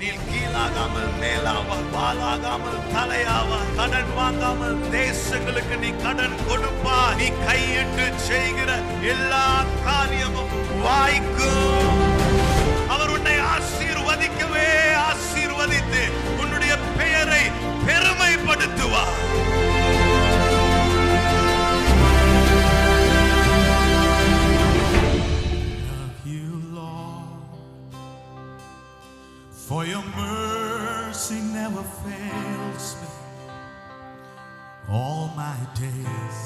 நீர் கீழாகாமல் மேலாவார், வாலாகாமல் தலையாவார். கடன் வாங்காமல் தேசங்களுக்கு நீ கடன் கொடுப்பா. நீ கையிட்டு செய்கிற எல்லா காரியமும் வாய்க்கும். அவர் உன்னை ஆசீர்வதிக்கவே ஆசீர்வதித்து உன்னுடைய பெயரை பெருமைப்படுத்துவார். For your mercy never fails me. All my days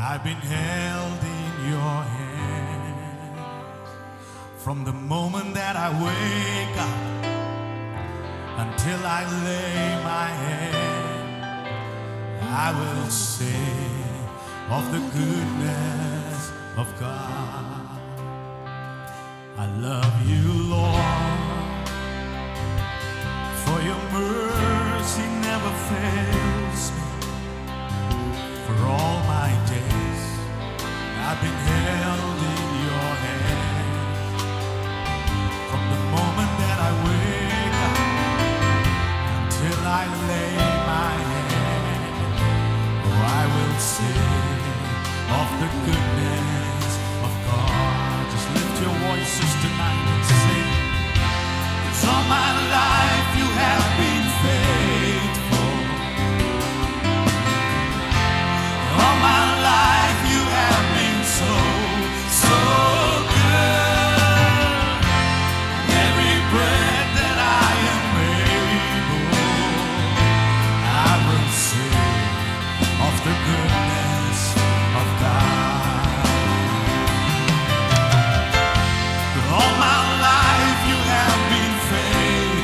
I've been held in your hand. From the moment that I wake up until I lay my head, I will sing of the goodness of God. I love you, Lord. For your mercy never fails me. For all my days I've been held in your hand. From the moment that I wake up until I lay my head, oh, I will sing of the goodness of God. Just lift your voices tonight and sing. 'Cause all my life you have been faithful. All my life you have been so, so good. Every breath that I am able, I will sing of the goodness of God. All my life you have been faithful.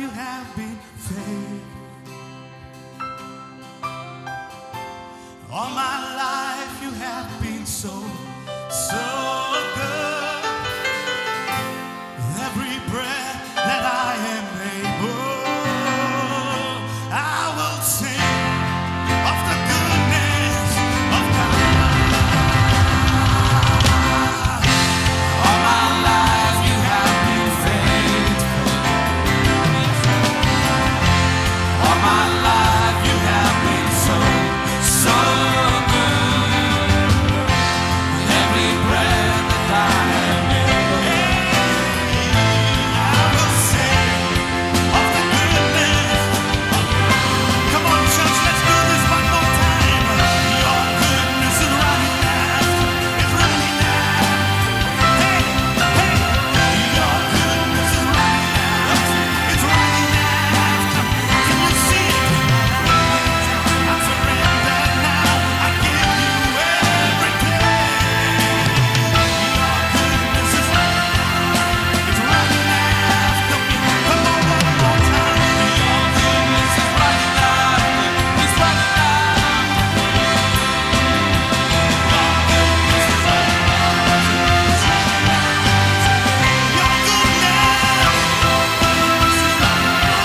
you have been faithful. All my life you have been so good. With every breath that I am able, I will sing of the goodness of God. All my life you have been faithful. All my life you have been so good. With every breath that I am able, I will sing of the goodness of God. Come on, church, let's do this one more time. Your goodness is running after, it's running after. Hey, hey, your goodness is running after, it's running after. Can you see it? I'm surrendered now. I give you everything. Your goodness is running after, it's running after me. Come on, one more time. Your goodness is running after, it's running after me. Your goodness is running after, it's running after. Your goodness is running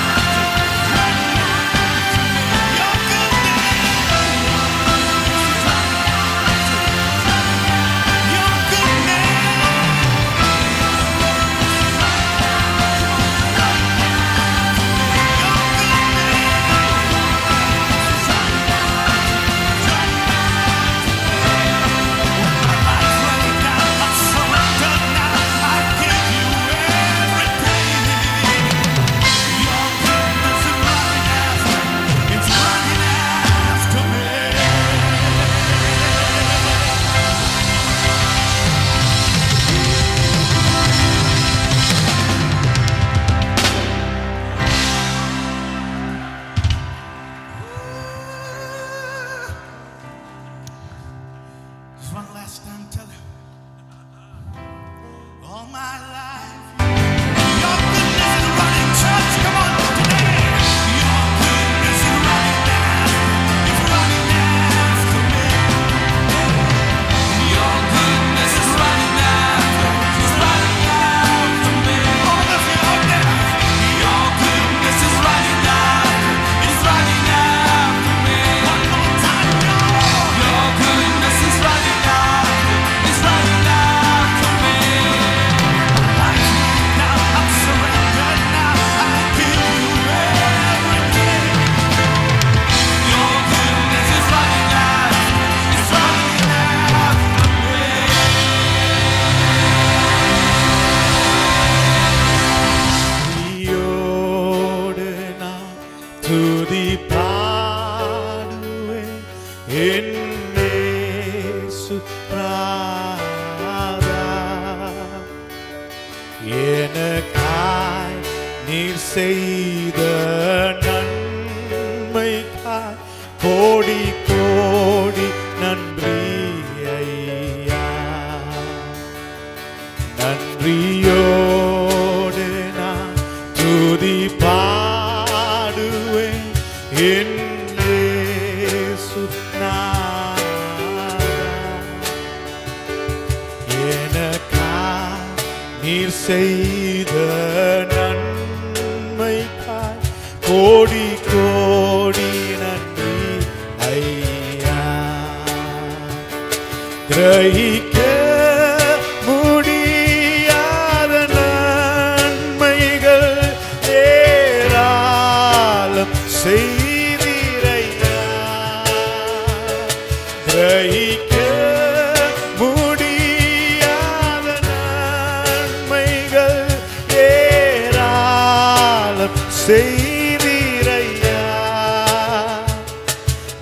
Just one last time, tell him. All my life, your goodness is running, church. Come on, today. Your goodness is running after, it's running after me. Your goodness is running after, it's running after me. All of you out there, your goodness is running after, it's running after me. One more time, your goodness is running after, it's running after me. Now I'm surrendered now. I give you everything. Your goodness is running after, it's running after me. நீயோடு நான் துதிப்பாடுவேன் என் இயேசு நாதா. எனக்காய் நீர் செய்த நன்மைக்காய் கோடி கோடி நன்றி ஐயா. நன்றியோடு நான் துதி பாடுவேன் என் இயேசு நாதா. எனக்காய் நீர் செய்த நன்மைக்காய் கோடி கோடி நன்றி ஐயா. கிரகிக்க முடியாத நன்மைகள் ஏராளம் செய்தீரையா. கிரகிக்க முடியாத நன்மைகள் ஏராளம் செய்தீரையா.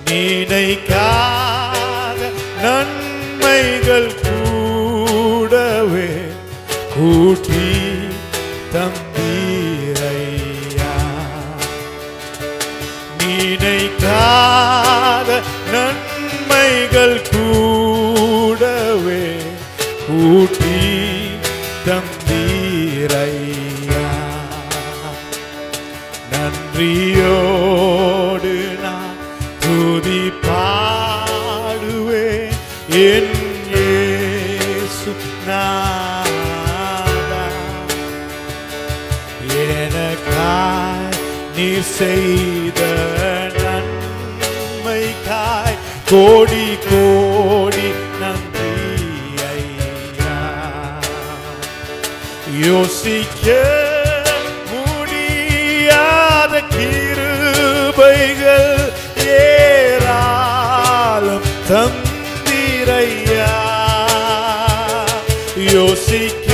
நினைக்காத நன்மைகள் கூடவே கூட்டி தந்தீரையா. நினைக்காத நன்மைகள் கூடவே கூட்டி தந்தீரையா. நன்றியோடு நான் துதி பாடுவேன் என் இயேசு நாதா. எனக்காய் நீர் செய்த நன்மைக்காய் கோடி கோடி நன்றி ஐயா. யோசிக்க முடியாத கிருபைகள் ஏராளம் தந்திரையா. யோசிக்க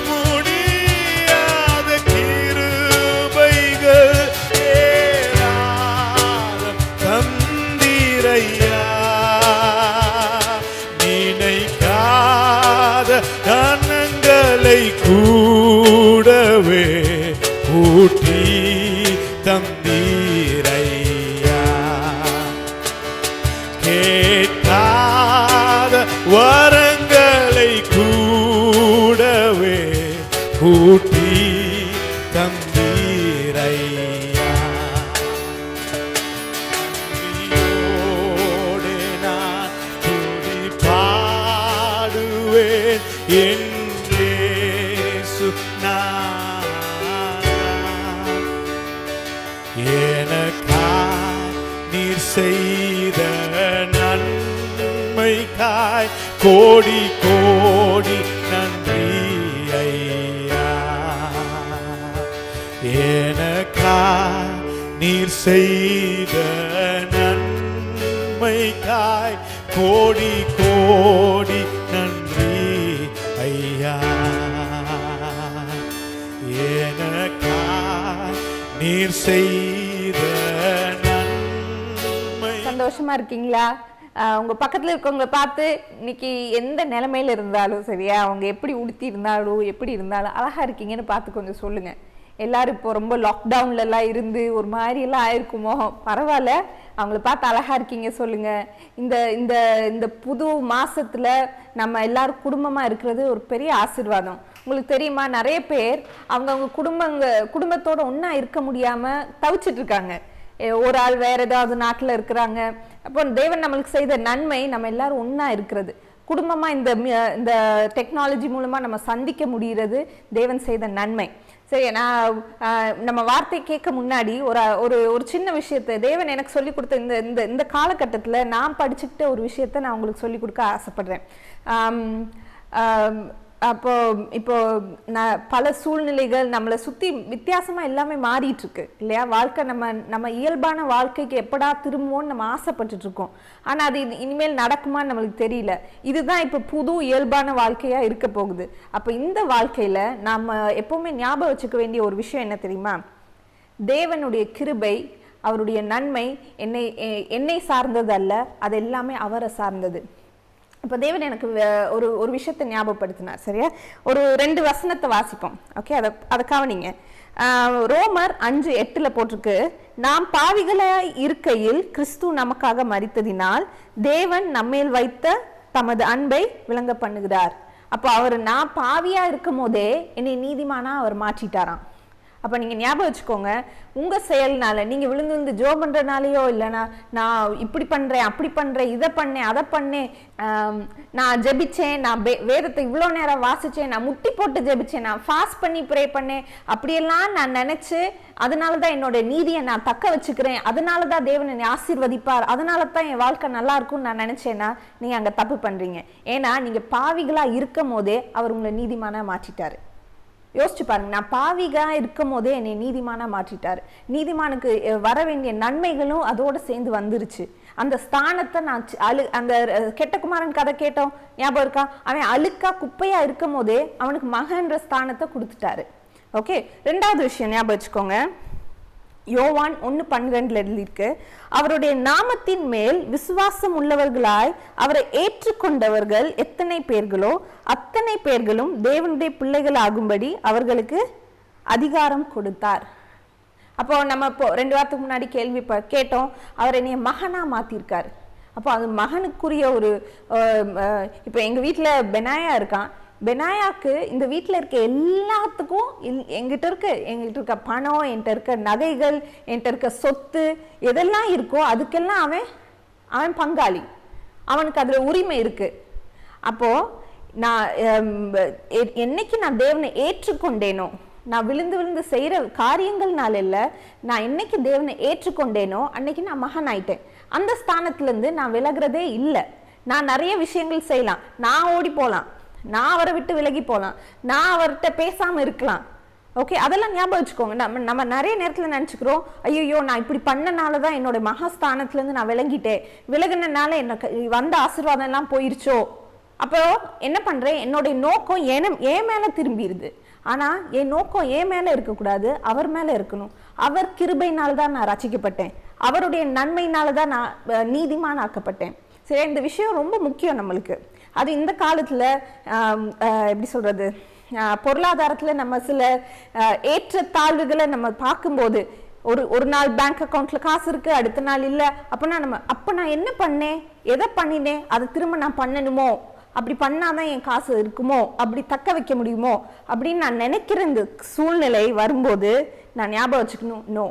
முடியாத கிருபைகள் ஏராளம் தந்திரையா. நினைக்காத கணங்களை கூடவே ஊட்டி தந்தீரையா. கேட்காத வரங்களை கூடவே ஊட்டி தந்தீரையா. நன்றியோடு நான் துதி பாடுவேன் என் இயேசு நாதா. எனக்காய் நீர் செய்த நன்மைக்காய் கோடி கோடி நன்றி ஐயா. எனக்காய் நீர் செய்த நன்மைக்காய் கோடி கோடி நன்றி ஐயா. எனக்காய் நீர் செய்த நன்மை. சந்தோஷமா இருக்கீங்களா? உங்க பக்கத்துல இருக்கவங்களை பார்த்து இன்னைக்கு எந்த நிலைமையில இருந்தாலும் சரியா, அவங்க எப்படி உடுத்தி இருந்தாலும் எப்படி இருந்தாலும் அழகா இருக்கீங்கன்னு பார்த்து கொஞ்சம் சொல்லுங்க. எல்லாரும் இப்போ ரொம்ப லாக்டவுன்ல எல்லாம் இருந்து ஒரு மாதிரி எல்லாம் ஆயிருக்குமோ, பரவாயில்ல, அவங்கள பார்த்து அழகா இருக்கீங்க சொல்லுங்க. இந்த இந்த இந்த புது மாசத்துல நம்ம எல்லாரும் குடும்பமா இருக்கிறது ஒரு பெரிய ஆசீர்வாதம். உங்களுக்கு தெரியுமா, நிறைய பேர் அவங்க குடும்பத்தோட ஒன்னா இருக்க முடியாம தவிச்சிட்டு இருக்காங்க. ஒரு ஆள் வேற ஏதாவது நாட்டில் இருக்கிறாங்க. அப்போ தேவன் நம்மளுக்கு செய்த நன்மை நம்ம எல்லாரும் ஒன்னா இருக்கிறது, குடும்பமா இந்த டெக்னாலஜி மூலமா நம்ம சந்திக்க முடிகிறது தேவன் செய்த நன்மை. சரி, நான் நம்ம வார்த்தை கேட்க முன்னாடி ஒரு ஒரு சின்ன விஷயத்தை தேவன் எனக்கு சொல்லி கொடுத்த இந்த காலகட்டத்தில் நான் படிச்சுக்கிட்ட ஒரு விஷயத்த நான் உங்களுக்கு சொல்லி கொடுக்க ஆசைப்படுறேன். இப்போ பல சூழ்நிலைகள் நம்மளை சுற்றி வித்தியாசமாக எல்லாமே மாறிட்டு இருக்கு இல்லையா? வாழ்க்கை நம்ம இயல்பான வாழ்க்கைக்கு எப்படா திரும்புவோன்னு நம்ம ஆசைப்பட்டுட்டு இருக்கோம். ஆனால் அது இனிமேல் நடக்குமான்னு நம்மளுக்கு தெரியல. இதுதான் இப்போ புது இயல்பான வாழ்க்கையாக இருக்க போகுது. அப்போ இந்த வாழ்க்கையில் நம்ம எப்பவுமே ஞாபகம் வச்சுக்க வேண்டிய ஒரு விஷயம் என்ன தெரியுமா? தேவனுடைய கிருபை, அவருடைய நன்மை என்னை சார்ந்தது அல்ல, அது எல்லாமே அவரை சார்ந்தது. இப்போ தேவன் எனக்கு ஒரு விஷயத்தை ஞாபகப்படுத்தினார். சரியா, ஒரு 2 வசனத்தை வாசிப்போம். ஓகே, அதை கவனிங்க. ரோமர் 5:8 போட்டிருக்கு, நாம் பாவிகளாய் இருக்கையில் கிறிஸ்து நமக்காக மரித்ததினால் தேவன் நம்மேல் வைத்த தமது அன்பை விளங்க பண்ணுகிறார். அப்போ நான் பாவியா இருக்கும் போதே என்னை நீதிமானா அவர் மாற்றிட்டாராம். அப்போ நீங்கள் ஞாபகம் வச்சுக்கோங்க, உங்கள் செயல்னால நீங்கள் விழுந்து ஜோ பண்ணுறதுனாலையோ இல்லைனா நான் இப்படி பண்ணுறேன் அப்படி பண்ணுறேன் இதை பண்ணேன் அதை பண்ணேன், நான் ஜெபிச்சேன், நான் வேதத்தை இவ்வளோ நேரம் வாசித்தேன், நான் முட்டி போட்டு ஜெபிச்சேன், நான் ஃபாஸ்ட் பண்ணி ப்ரே பண்ணேன், அப்படியெல்லாம் நான் நினச்சி அதனால தான் என்னோட நீதியை நான் தக்க வச்சுக்கிறேன், அதனால தான் தேவன் என்னை ஆசீர்வதிப்பார், அதனால தான் என் வாழ்க்கை நல்லா இருக்கும்னு நான் நினச்சேன்னா நீங்கள் அங்கே தப்பு பண்ணுறீங்க. ஏன்னா நீங்கள் பாவிகளாக இருக்கும் போதே அவர் உங்களை நீதிமானாக மாற்றிட்டாரு. யோசிச்சு பாருங்க, நான் பாவிகா இருக்கும் போதே என்னை நீதிமானா மாற்றிட்டாரு. நீதிமானுக்கு வர வேண்டிய நன்மைகளும் அதோட சேர்ந்து வந்துருச்சு. அந்த ஸ்தானத்தை நான் அந்த கெட்ட குமாரன் கதை கேட்டோம், ஞாபகம் இருக்கா? அவன் அழுக்கா குப்பையா இருக்கும் போதே அவனுக்கு மகன்ற ஸ்தானத்தை கொடுத்துட்டாரு. ஓகே, 2வது விஷயம் ஞாபகம் வச்சுக்கோங்க. யோவான் 1:12 எழுதியிருக்கு, அவருடைய நாமத்தின் மேல் விசுவாசம் உள்ளவர்களாய் அவரை ஏற்றுக்கொண்டவர்கள் எத்தனை பேர்களோ அத்தனை பேர்களும் தேவனுடைய பிள்ளைகள் ஆகும்படி அவர்களுக்கு அதிகாரம் கொடுத்தார். அப்போ நம்ம இப்போ 2 வாரத்துக்கு முன்னாடி கேள்வி கேட்டோம், அவர் என்னைய மகனா மாத்திருக்காரு. அப்போ அது மகனுக்குரிய ஒரு இப்போ எங்க வீட்டில் பெனாயா இருக்கான், பெனாயாக்கு இந்த வீட்டில் இருக்க எல்லாத்துக்கும் எங்கிட்ட இருக்க பணம், என்கிட்ட இருக்க நகைகள், என்கிட்ட இருக்க சொத்து எதெல்லாம் இருக்கோ அதுக்கெல்லாம் அவன் பங்காளி, அவனுக்கு அதில் உரிமை இருக்கு. அப்போ நான் என்னைக்கு நான் தேவனை ஏற்றுக்கொண்டேனோ, நான் விழுந்து செய்கிற காரியங்கள்னால இல்லை, நான் என்னைக்கு தேவனை ஏற்றுக்கொண்டேனோ அன்னைக்கு நான் மகன் ஆயிட்டேன். அந்த ஸ்தானத்துலேருந்து நான் விலகிறதே இல்லை. நான் நிறைய விஷயங்கள் செய்யலாம், நான் ஓடி போகலாம், நான் அவரை விட்டு விலகி போகலாம், நான் அவர்கிட்ட பேசாமல் இருக்கலாம். ஓகே, அதெல்லாம் ஞாபகம் வச்சுக்கோங்க. நம்ம நிறைய நேரத்தில் நினச்சிக்கிறோம், ஐயோ நான் இப்படி பண்ணனால தான் என்னோட மகாஸ்தானத்துலேருந்து நான் விலகினனால எனக்கு வந்த ஆசீர்வாதம் எல்லாம் போயிருச்சோ. அப்போ என்ன பண்ணுறேன், என்னுடைய நோக்கம் என் மேலே திரும்பிடுது. ஆனால் என் நோக்கம் என் மேலே இருக்கக்கூடாது, அவர் மேலே இருக்கணும். அவர் கிருபையினால்தான் நான் ரட்சிக்கப்பட்டேன், அவருடைய நன்மையினால தான் நான் நீதிமான் ஆக்கப்பட்டேன். சரி, இந்த விஷயம் ரொம்ப முக்கியம் நம்மளுக்கு. அது இந்த காலத்தில் எப்படி சொல்கிறது, பொருளாதாரத்தில் நம்ம சில ஏற்றத்தாழ்வுகளை நம்ம பார்க்கும்போது, ஒரு நாள் பேங்க் அக்கௌண்ட்ல காசு இருக்கு, அடுத்த நாள் இல்லை. அப்போ நான் என்ன பண்ணேன், எதை பண்ணினேன், அதை திரும்ப நான் பண்ணணுமோ, அப்படி பண்ணாதான் என் காசு இருக்குமோ, அப்படி தக்க வைக்க முடியுமோ அப்படின்னு நான் நினைக்கிற இந்த சூழ்நிலை வரும்போது நான் ஞாபகம் வச்சுக்கணும், நோ,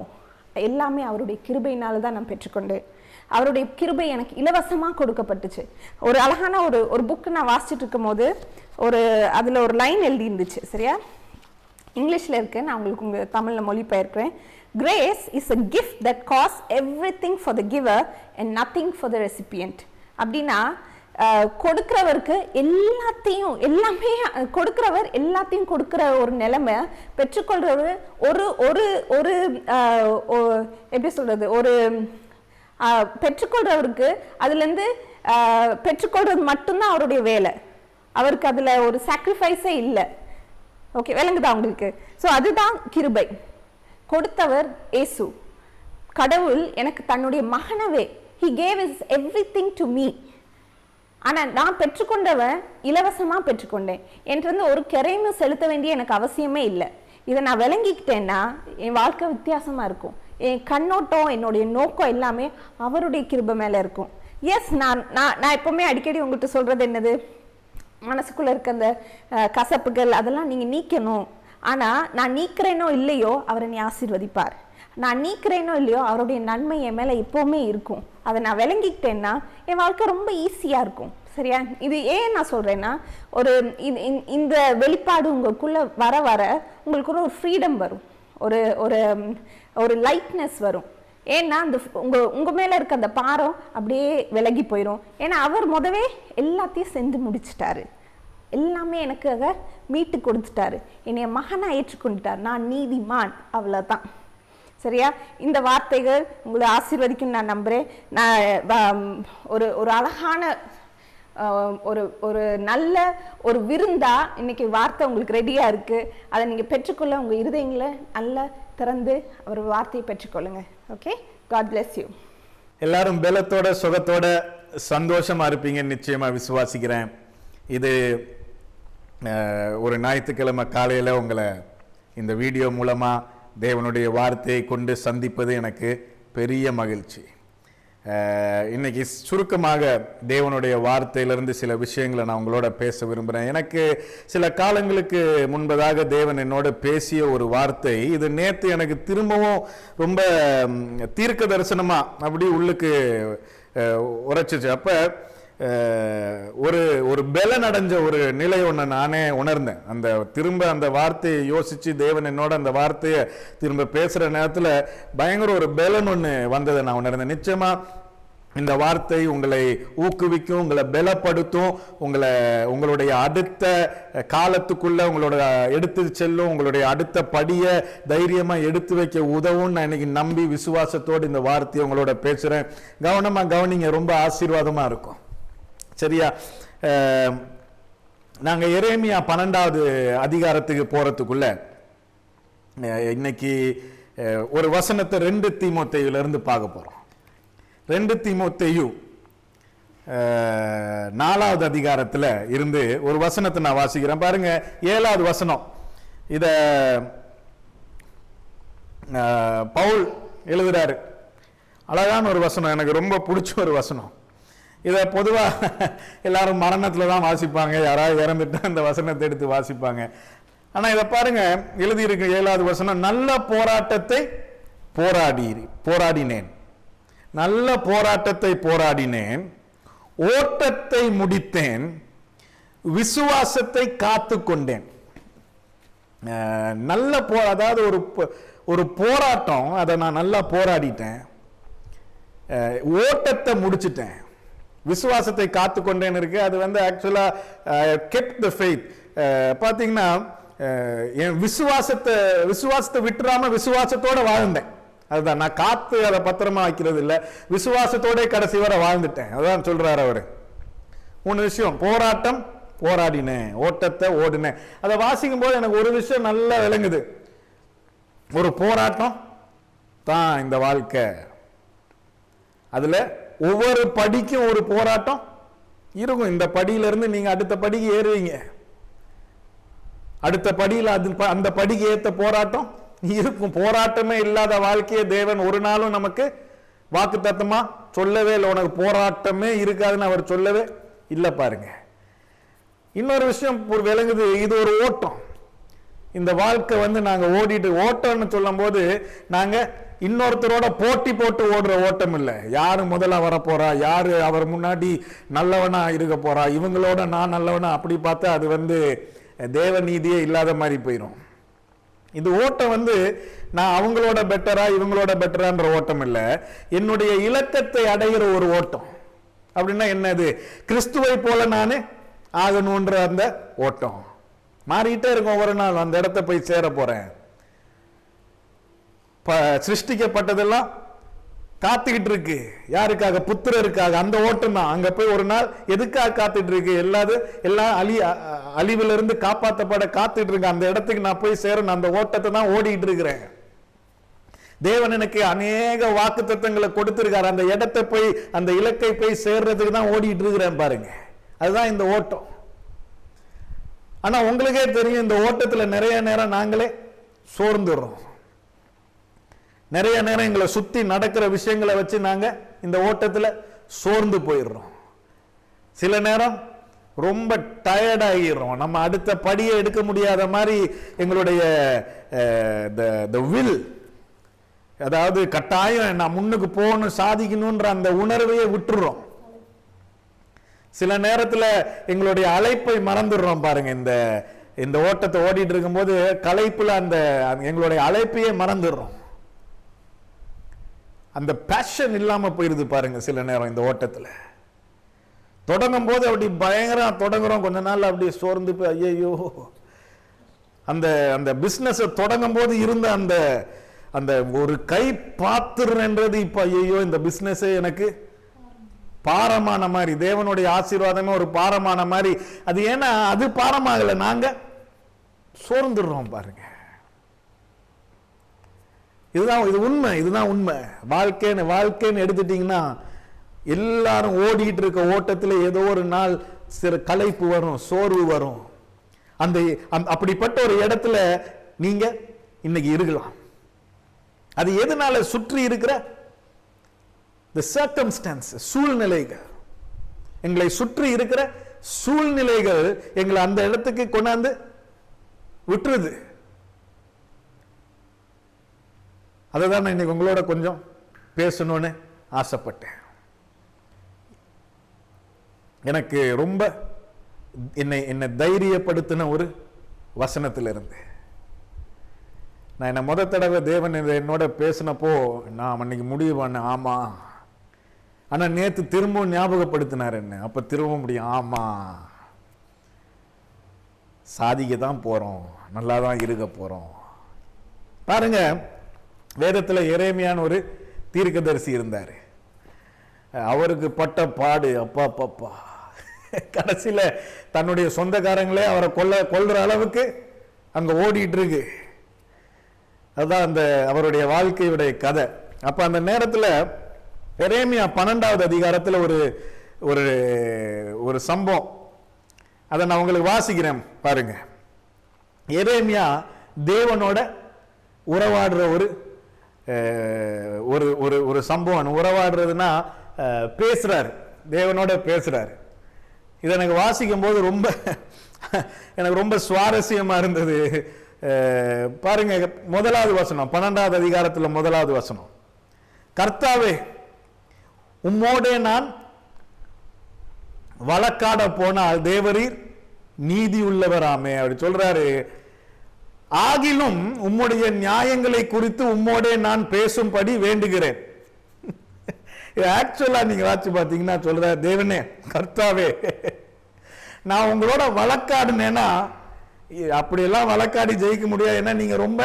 எல்லாமே அவருடைய கிருபையினால தான் நான் பெற்றுக்கொண்டேன். அவருடைய கிருபை எனக்கு இலவசமாக கொடுக்கப்பட்டுச்சு. ஒரு அழகான ஒரு புக்கு நான் வாசிச்சுட்டு இருக்கும் போது அதில் ஒரு லைன் எழுதி இருந்துச்சு. சரியா, இங்கிலீஷில் இருக்கு, நான் உங்களுக்கு தமிழில் மொழிபெயர்க்கிறேன். Grace is a gift that costs everything for the giver and nothing for the recipient. அப்படின்னா கொடுக்கிறவருக்கு எல்லாமே கொடுக்கிறவர் எல்லாத்தையும் கொடுக்கிற ஒரு நிலைமை, பெற்றுக்கொள்றவர் ஒரு எப்படி சொல்றது, ஒரு பெற்றுக்கொள்றவருக்கு அதுலேருந்து பெற்றுக்கொள்றது மட்டும்தான் அவருடைய வேலை. அவருக்கு அதில் ஒரு சாக்ரிஃபைஸே இல்லை. ஓகே, விளங்குதா உங்களுக்கு? ஸோ அதுதான் கிருபை. கொடுத்தவர் இயேசு, கடவுள் எனக்கு தன்னுடைய மகனவே, he gave his everything to me. ஆனால் நான் பெற்றுக்கொண்டவன் இலவசமாக பெற்றுக்கொண்டேன். என்கிட்ட ஒரு கரையும் செலுத்த வேண்டிய எனக்கு அவசியமே இல்லை. இதை நான் விளங்கிக்கிட்டேன்னா என் வாழ்க்கை வித்தியாசமாக இருக்கும். என் கண்ணோட்டம், என்னுடைய நோக்கம் எல்லாமே அவருடைய கிருபை மேலே இருக்கும். எஸ், நான் எப்போவுமே அடிக்கடி உங்கள்கிட்ட சொல்கிறது என்னது, மனசுக்குள்ளே இருக்க அந்த கசப்புகள் அதெல்லாம் நீங்கள் நீக்கணும். ஆனால் நான் நீக்கிறேனோ இல்லையோ அவர் என்னை ஆசீர்வதிப்பார். நான் நீக்கிறேனோ இல்லையோ அவருடைய நன்மை என் மேலே எப்போவுமே இருக்கும். அதை நான் விளங்கிக்கிட்டேன்னா என் வாழ்க்கை ரொம்ப ஈஸியாக இருக்கும். சரியா, இது ஏன் நான் சொல்கிறேன்னா, இந்த வெளிப்பாடு உங்களுக்குள்ளே வர வர உங்களுக்கு ஒரு ஃப்ரீடம் வரும், ஒரு லைட்னஸ் வரும். ஏன்னா அந்த உங்கள் மேலே இருக்க அந்த பாரம் அப்படியே விலகி போயிடும். ஏன்னா அவர் முதவே எல்லாத்தையும் செஞ்சு முடிச்சிட்டாரு, எல்லாமே எனக்காக மீட்டு கொடுத்துட்டாரு, என்னைய மகனாக ஏற்றுக்கொண்டுட்டார், நான் நீதிமான், அவ்வளோதான். சரியா, இந்த வார்த்தைகள் உங்களை ஆசீர்வதிக்கும் நான் நம்புகிறேன். நான் ஒரு அழகான ஒரு நல்ல ஒரு விருந்தா இன்னைக்கு வார்த்தை உங்களுக்கு ரெடியாக இருக்குது. அதை நீங்கள் பெற்றுக்கொள்ள உங்கள் இருதயங்களை நல்லா திறந்து ஒரு வார்த்தையை பெற்றுக்கொள்ளுங்க. Okay, God bless you. எல்லாரும் பலத்தோட சுகத்தோட சந்தோஷமா இருப்பீங்கன்னு நிச்சயமா விசுவாசிக்கிறேன். இது ஒரு ஞாயிற்றுக்கிழமை காலையில் உங்களை இந்த வீடியோ மூலமாக தேவனுடைய வார்த்தையை கொண்டு சந்திப்பது எனக்கு பெரிய மகிழ்ச்சி. இன்னைக்கு சுருக்கமாக தேவனுடைய வார்த்தையிலிருந்து சில விஷயங்களை நான் உங்களோட பேச விரும்புகிறேன். எனக்கு சில காலங்களுக்கு முன்பதாக தேவன் என்னோட பேசிய ஒரு வார்த்தை, இது நேற்று எனக்கு திரும்பவும் ரொம்ப தீர்க்க தரிசனமாக அப்படி உள்ளுக்கு உரைச்சிச்சு. அப்போ ஒரு பலன் அடைஞ்ச ஒரு நிலை ஒன்று நானே உணர்ந்தேன். திரும்ப அந்த வார்த்தையை யோசித்து தேவன் என்னோட அந்த வார்த்தையை திரும்ப பேசுகிற நேரத்தில் பயங்கர ஒரு பலன் ஒன்று வந்ததை நான் உணர்ந்தேன். நிச்சயமாக இந்த வார்த்தை உங்களை ஊக்குவிக்கும், உங்களை பலப்படுத்தும், உங்களுடைய அடுத்த காலத்துக்குள்ள உங்களோட எடுத்து செல்லும், உங்களுடைய அடுத்த படியை தைரியமாக எடுத்து வைக்க உதவும். நான் இன்னைக்கு நம்பி விசுவாசத்தோடு இந்த வார்த்தையை உங்களோட பேசுகிறேன். கவனமாக கவனிங்க, ரொம்ப ஆசீர்வாதமாக இருக்கும். சரியா, நாங்கள் எரேமியா 12வது அதிகாரத்துக்கு போகிறதுக்குள்ள இன்னைக்கு ஒரு வசனத்தை 2 தீமோத்தேயுவிலிருந்து பார்க்க போகிறோம். 2 தீமோத்தேயு 4வது அதிகாரத்தில் இருந்து ஒரு வசனத்தை நான் வாசிக்கிறேன். பாருங்க, 7வது வசனம். இத பவுல் எழுதுறாரு. அழகான ஒரு வசனம், எனக்கு ரொம்ப பிடிச்ச ஒரு வசனம். இதை பொதுவாக எல்லாரும் மரணத்தில் தான் வாசிப்பாங்க, யாராவது இறந்துட்டா அந்த வசனத்தை எடுத்து வாசிப்பாங்க. ஆனால் இதை பாருங்க, எழுதியிருக்கு 7வது வசனம், நல்ல போராட்டத்தை போராடினேன், நல்ல போராட்டத்தை போராடினேன், ஓட்டத்தை முடித்தேன், விசுவாசத்தை காத்து கொண்டேன். நல்ல அதாவது ஒரு போராட்டம், அதை நான் நல்லா போராடிட்டேன், ஓட்டத்தை முடிச்சிட்டேன், விசுவாசத்தை காத்து கொண்டேன்னு இருக்கு. அது வந்து ஆக்சுவலா கெப்ட் த ஃபெய்த். பார்த்தீங்கன்னா என் விசுவாசத்தை விட்டுறாம விசுவாசத்தோட வாழ்ந்தேன். அதுதான் நான் காத்து அதை பத்திரமா வைக்கிறது இல்லை, விசுவாசத்தோட கடைசி வரை வாழ்ந்துட்டேன். அதான் சொல்றாரு அவரு. 3 விஷயம், போராட்டம் போராடினேன், ஓட்டத்தை ஓடினேன். அதை வாசிக்கும் போது எனக்கு ஒரு விஷயம் நல்லா விளங்குது. ஒரு போராட்டம் தான் இந்த வாழ்க்கை. அதுல ஒவ்வொரு படிக்கும் ஒரு போராட்டம் இருக்கும். இந்த படியிலிருந்து நீங்க அடுத்த படிக்கு ஏறுவீங்க, அடுத்த படியில் அந்த படிக்கு ஏத்த போராட்டம் இருக்கும். போராட்டமே இல்லாத வாழ்க்கையை தேவன் ஒரு நாளும் நமக்கு வாக்குத்தத்தமா சொல்லவே இல்லை. உனக்கு போராட்டமே இருக்காதுன்னு அவர் சொல்லவே இல்லை. பாருங்க, இன்னொரு விஷயம் விளங்குது, இது ஒரு ஓட்டம். இந்த வாழ்க்கை வந்து நாங்க ஓட்டம்னு சொல்லும் போது நாங்க இன்னொருத்தரோட போட்டி போட்டு ஓடுற ஓட்டம் இல்லை. யாரு முதல்ல வர போறா, யாரு அவர் முன்னாடி நல்லவனா இருக்க போறா, இவங்களோட நான் நல்லவனா, அப்படி பார்த்தா அது வந்து தேவ நீதியே இல்லாத மாதிரி போயிடும். இது ஓட்டம் வந்து நான் அவங்களோட பெட்டரா இவங்களோட பெட்டரான்ற ஓட்டம் இல்லை, என்னுடைய இலக்கத்தை அடைகிற ஒரு ஓட்டம். அப்படின்னா என்னது? கிறிஸ்துவை போல நானே ஆகணும்ன்ற அந்த ஓட்டம். மாறிட்டே இருக்கும் ஒவ்வொரு நாள், அந்த இடத்த போய் சேர போறேன். சிருஷ்டிக்கப்பட்டதெல்லாம் காத்துக்கிட்டு இருக்கு. யாருக்காக? புத்திரருக்காக. அந்த ஓட்டம் தான். அங்க போய் ஒரு நாள் எதுக்காக காத்துட்டு இருக்கு? எல்லாம் அழிவுல இருந்து காப்பாற்றப்பட காத்துட்டு இருக்கு. அந்த இடத்துக்கு நான் போய் சேரணும். அந்த ஓட்டத்தை தான் ஓடிட்டு இருக்கிறேன். தேவன் எனக்கு அநேக வாக்கு தத்தங்களை கொடுத்திருக்காரு. அந்த இடத்தை போய், அந்த இலக்கை போய் சேர்றதுக்கு தான் ஓடிட்டு இருக்கிறேன். பாருங்க, அதுதான் இந்த ஓட்டம். ஆனா உங்களுக்கே தெரியும், இந்த ஓட்டத்துல நிறைய நேரம் நாங்களே சோர்ந்துடுறோம். நிறைய நேரம் எங்களை சுத்தி நடக்கிற விஷயங்களை வச்சு நாங்க இந்த ஓட்டத்துல சோர்ந்து போயிடுறோம். சில நேரம் ரொம்ப டயர்ட் ஆகிடுறோம். நம்ம அடுத்த படியை எடுக்க முடியாத மாதிரி எங்களுடைய வில், அதாவது கட்டாயம் நான் முன்னுக்கு போகணும், சாதிக்கணும்ன்ற அந்த உணர்வையே விட்டுறோம். சில நேரத்துல எங்களுடைய அழைப்பை மறந்துடுறோம். பாருங்க, இந்த ஓட்டத்தை ஓடிட்டு இருக்கும்போது களைப்புல அந்த எங்களுடைய அழைப்பையே மறந்துடுறோம். அந்த பேஷன் இல்லாம போயிருது பாருங்க. சில நேரம் இந்த ஓட்டத்துல தொடங்கும் போது அப்படி பயங்கரம் தொடங்குறோம், கொஞ்ச நாள் அப்படி சோர்ந்து போய் ஐயோ, அந்த பிசினஸ் தொடங்கும் போது இருந்த அந்த ஒரு கை பாத்துறன்றது இப்ப ஐயோ, இந்த பிசினஸ் எனக்கு பாரமான மாதிரி, தேவனுடைய ஆசீர்வாதமே ஒரு பாரமான மாதிரி. அது ஏன்னா அது பாரமாகல, நாங்க சோர்ந்துடுறோம். பாருங்க, இது உண்மை. இதுதான் உண்மை. வாழ்க்கைன்னு எடுத்துட்டீங்கன்னா எல்லாரும் ஓடிட்டு இருக்க ஓட்டத்துல ஏதோ ஒரு நாள் சிறு களைப்பு வரும், சோர்வு வரும். அப்படிப்பட்ட ஒரு இடத்துல நீங்க இன்னைக்கு இருக்கலாம். அது எதனால? சுற்றி இருக்கிற the circumstances, சூழ்நிலைகள், எங்களை சுற்றி இருக்கிற சூழ்நிலைகள் எங்களை அந்த இடத்துக்கு கொண்டாந்து விட்டுருது. அதுதான் நான் இன்னைக்கு உங்களோட கொஞ்சம் பேசணும்னு ஆசைப்பட்டேன். எனக்கு ரொம்ப என்னை தைரியப்படுத்தின ஒரு வசனத்திலிருந்து நான் என்ன முத தடவை தேவன் என்னோட பேசினப்போ நான் அன்னைக்கு முடிவு பண்ணேன், ஆமா. ஆனா நேத்து திரும்பவும் ஞாபகப்படுத்தினார் என்ன. அப்ப திரும்ப முடியும், ஆமா, சாதிக்க தான் போறோம், நல்லா தான் இருக்க போறோம். பாருங்க, வேதத்துல எரேமியான்னு ஒரு தீர்க்கதரிசி இருந்தாரு. அவருக்கு பட்ட பாடு அப்பா பாப்பா. கடைசியில தன்னுடைய சொந்தக்காரங்களே அவரை கொல்ற அளவுக்கு அங்க ஓடிட்டு இருக்கு. அதுதான் அந்த அவருடைய வாழ்க்கையுடைய கதை. அப்ப அந்த நேரத்துல எரேமியா 12வது அதிகாரத்துல ஒரு சம்பவம், அதை நான் உங்களுக்கு வாசிக்கிறேன் பாருங்க. எரேமியா தேவனோட உறவாடுற ஒரு சம்பவம். உறவாடுறதுன்னா பேசுறாரு. தேவனோட பேசுறாரு. இதை எனக்கு வாசிக்கும் போது எனக்கு ரொம்ப சுவாரஸ்யமா இருந்தது. பாருங்க, முதலாவது வசனம், 12வது அதிகாரத்தில் முதலாவது வசனம். கர்த்தாவே, உம்மோடே நான் வழக்காட போனால் தேவரீர் நீதி உள்ளவராமே அப்படி சொல்றாரு. ஆகிலும் உம்முடைய நியாயங்களை குறித்து உம்மோடே நான் பேசும்படி வேண்டுகிறேன். ஆக்சுவலா நீங்க வாட்சி பார்த்தீங்கன்னா சொல்ற, தேவனே, கர்த்தாவே, நான் உங்களோட வழக்காடுனேன்னா அப்படியெல்லாம் வழக்காடி ஜெயிக்க முடியாது, ஏன்னா நீங்க ரொம்ப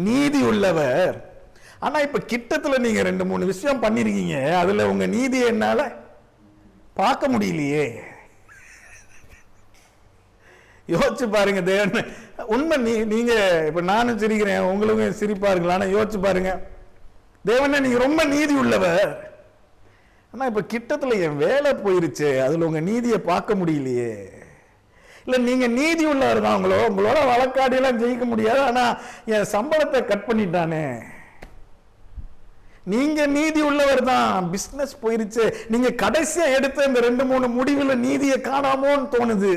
நீதி உள்ளவர். ஆனா இப்ப கிட்டத்துல நீங்க 2-3 விஷயம் பண்ணிருக்கீங்க, அதுல உங்க நீதியை என்னால பார்க்க முடியலையே. யோசிச்சு பாருங்க தேவன், உண்மை. நீங்க இப்ப நானும் சிரிக்கிறேன், உங்களுக்கும் சிரிப்பா இருக்கலாம். ஆனா யோசிச்சு பாருங்க, தேவனே நீங்க ரொம்ப நீதி உள்ளவர், ஆனா இப்ப கிட்டத்துல என் வேலை போயிருச்சு, அதுல உங்க நீதியை பார்க்க முடியலையே. இல்ல நீங்க நீதி உள்ளவர் தான், உங்களோட வழக்காடி எல்லாம் ஜெயிக்க முடியாது, ஆனா என் சம்பளத்தை கட் பண்ணிட்டானே. நீங்க நீதி உள்ளவர் தான், பிசினஸ் போயிருச்சு. நீங்க கடைசியா எடுத்த இந்த 2-3 முடிவுல நீதியை காணாமோன்னு தோணுது.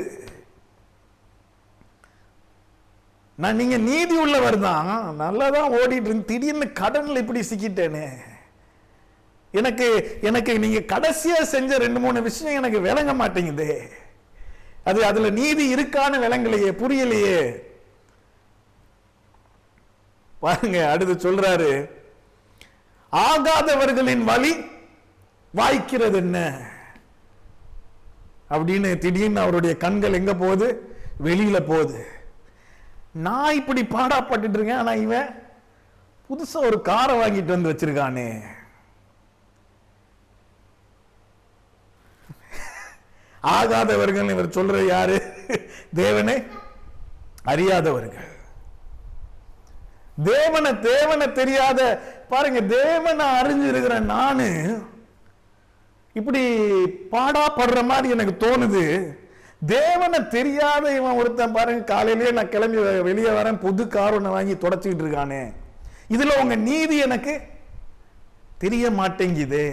நீங்க நீதி உள்ளவர் தான், நல்லாதான் ஓடிட்டு இருந்து திடீர்னு கடன்ல இப்படி சிக்கிட்டேனே. எனக்கு நீங்க கடைசியா செஞ்ச 2-3 விஷயம் எனக்கு விளங்க மாட்டேங்குது. அதுல நீதி இருக்கான்னு விளங்கலையே, புரியலையே. பாருங்க, அடுத்து சொல்றாரு, ஆகாதவர்களின் வழி வாய்க்கிறது என்ன அப்படின்னு திடீர்னு அவருடைய கண்கள் எங்க போகுது? வெளியில போகுது. நான் இப்படி பாடாப்பட்டு இருக்கேன், ஆனா இவன் புதுசா ஒரு காரை வாங்கிட்டு வந்து வச்சிருக்கானே. ஆகாதவர்கள் இவர் சொல்ற யாரு? தேவனை அறியாதவர்கள். தேவனை தெரியாத, பாருங்க, தேவனை அறிஞ்சிருக்கிற நானு இப்படி பாடாப்படுற மாதிரி எனக்கு தோணுது. தேவனை தெரியாத இவன் ஒருத்தன் பாருங்க, காலையிலேயே நான் கிளம்பி வெளியே வரேன், புது கார் ஒன்று வாங்கி தொடச்சிக்கிட்டு இருக்கானே. இதுல உங்க நீதி எனக்கு தெரிய மாட்டேங்குது.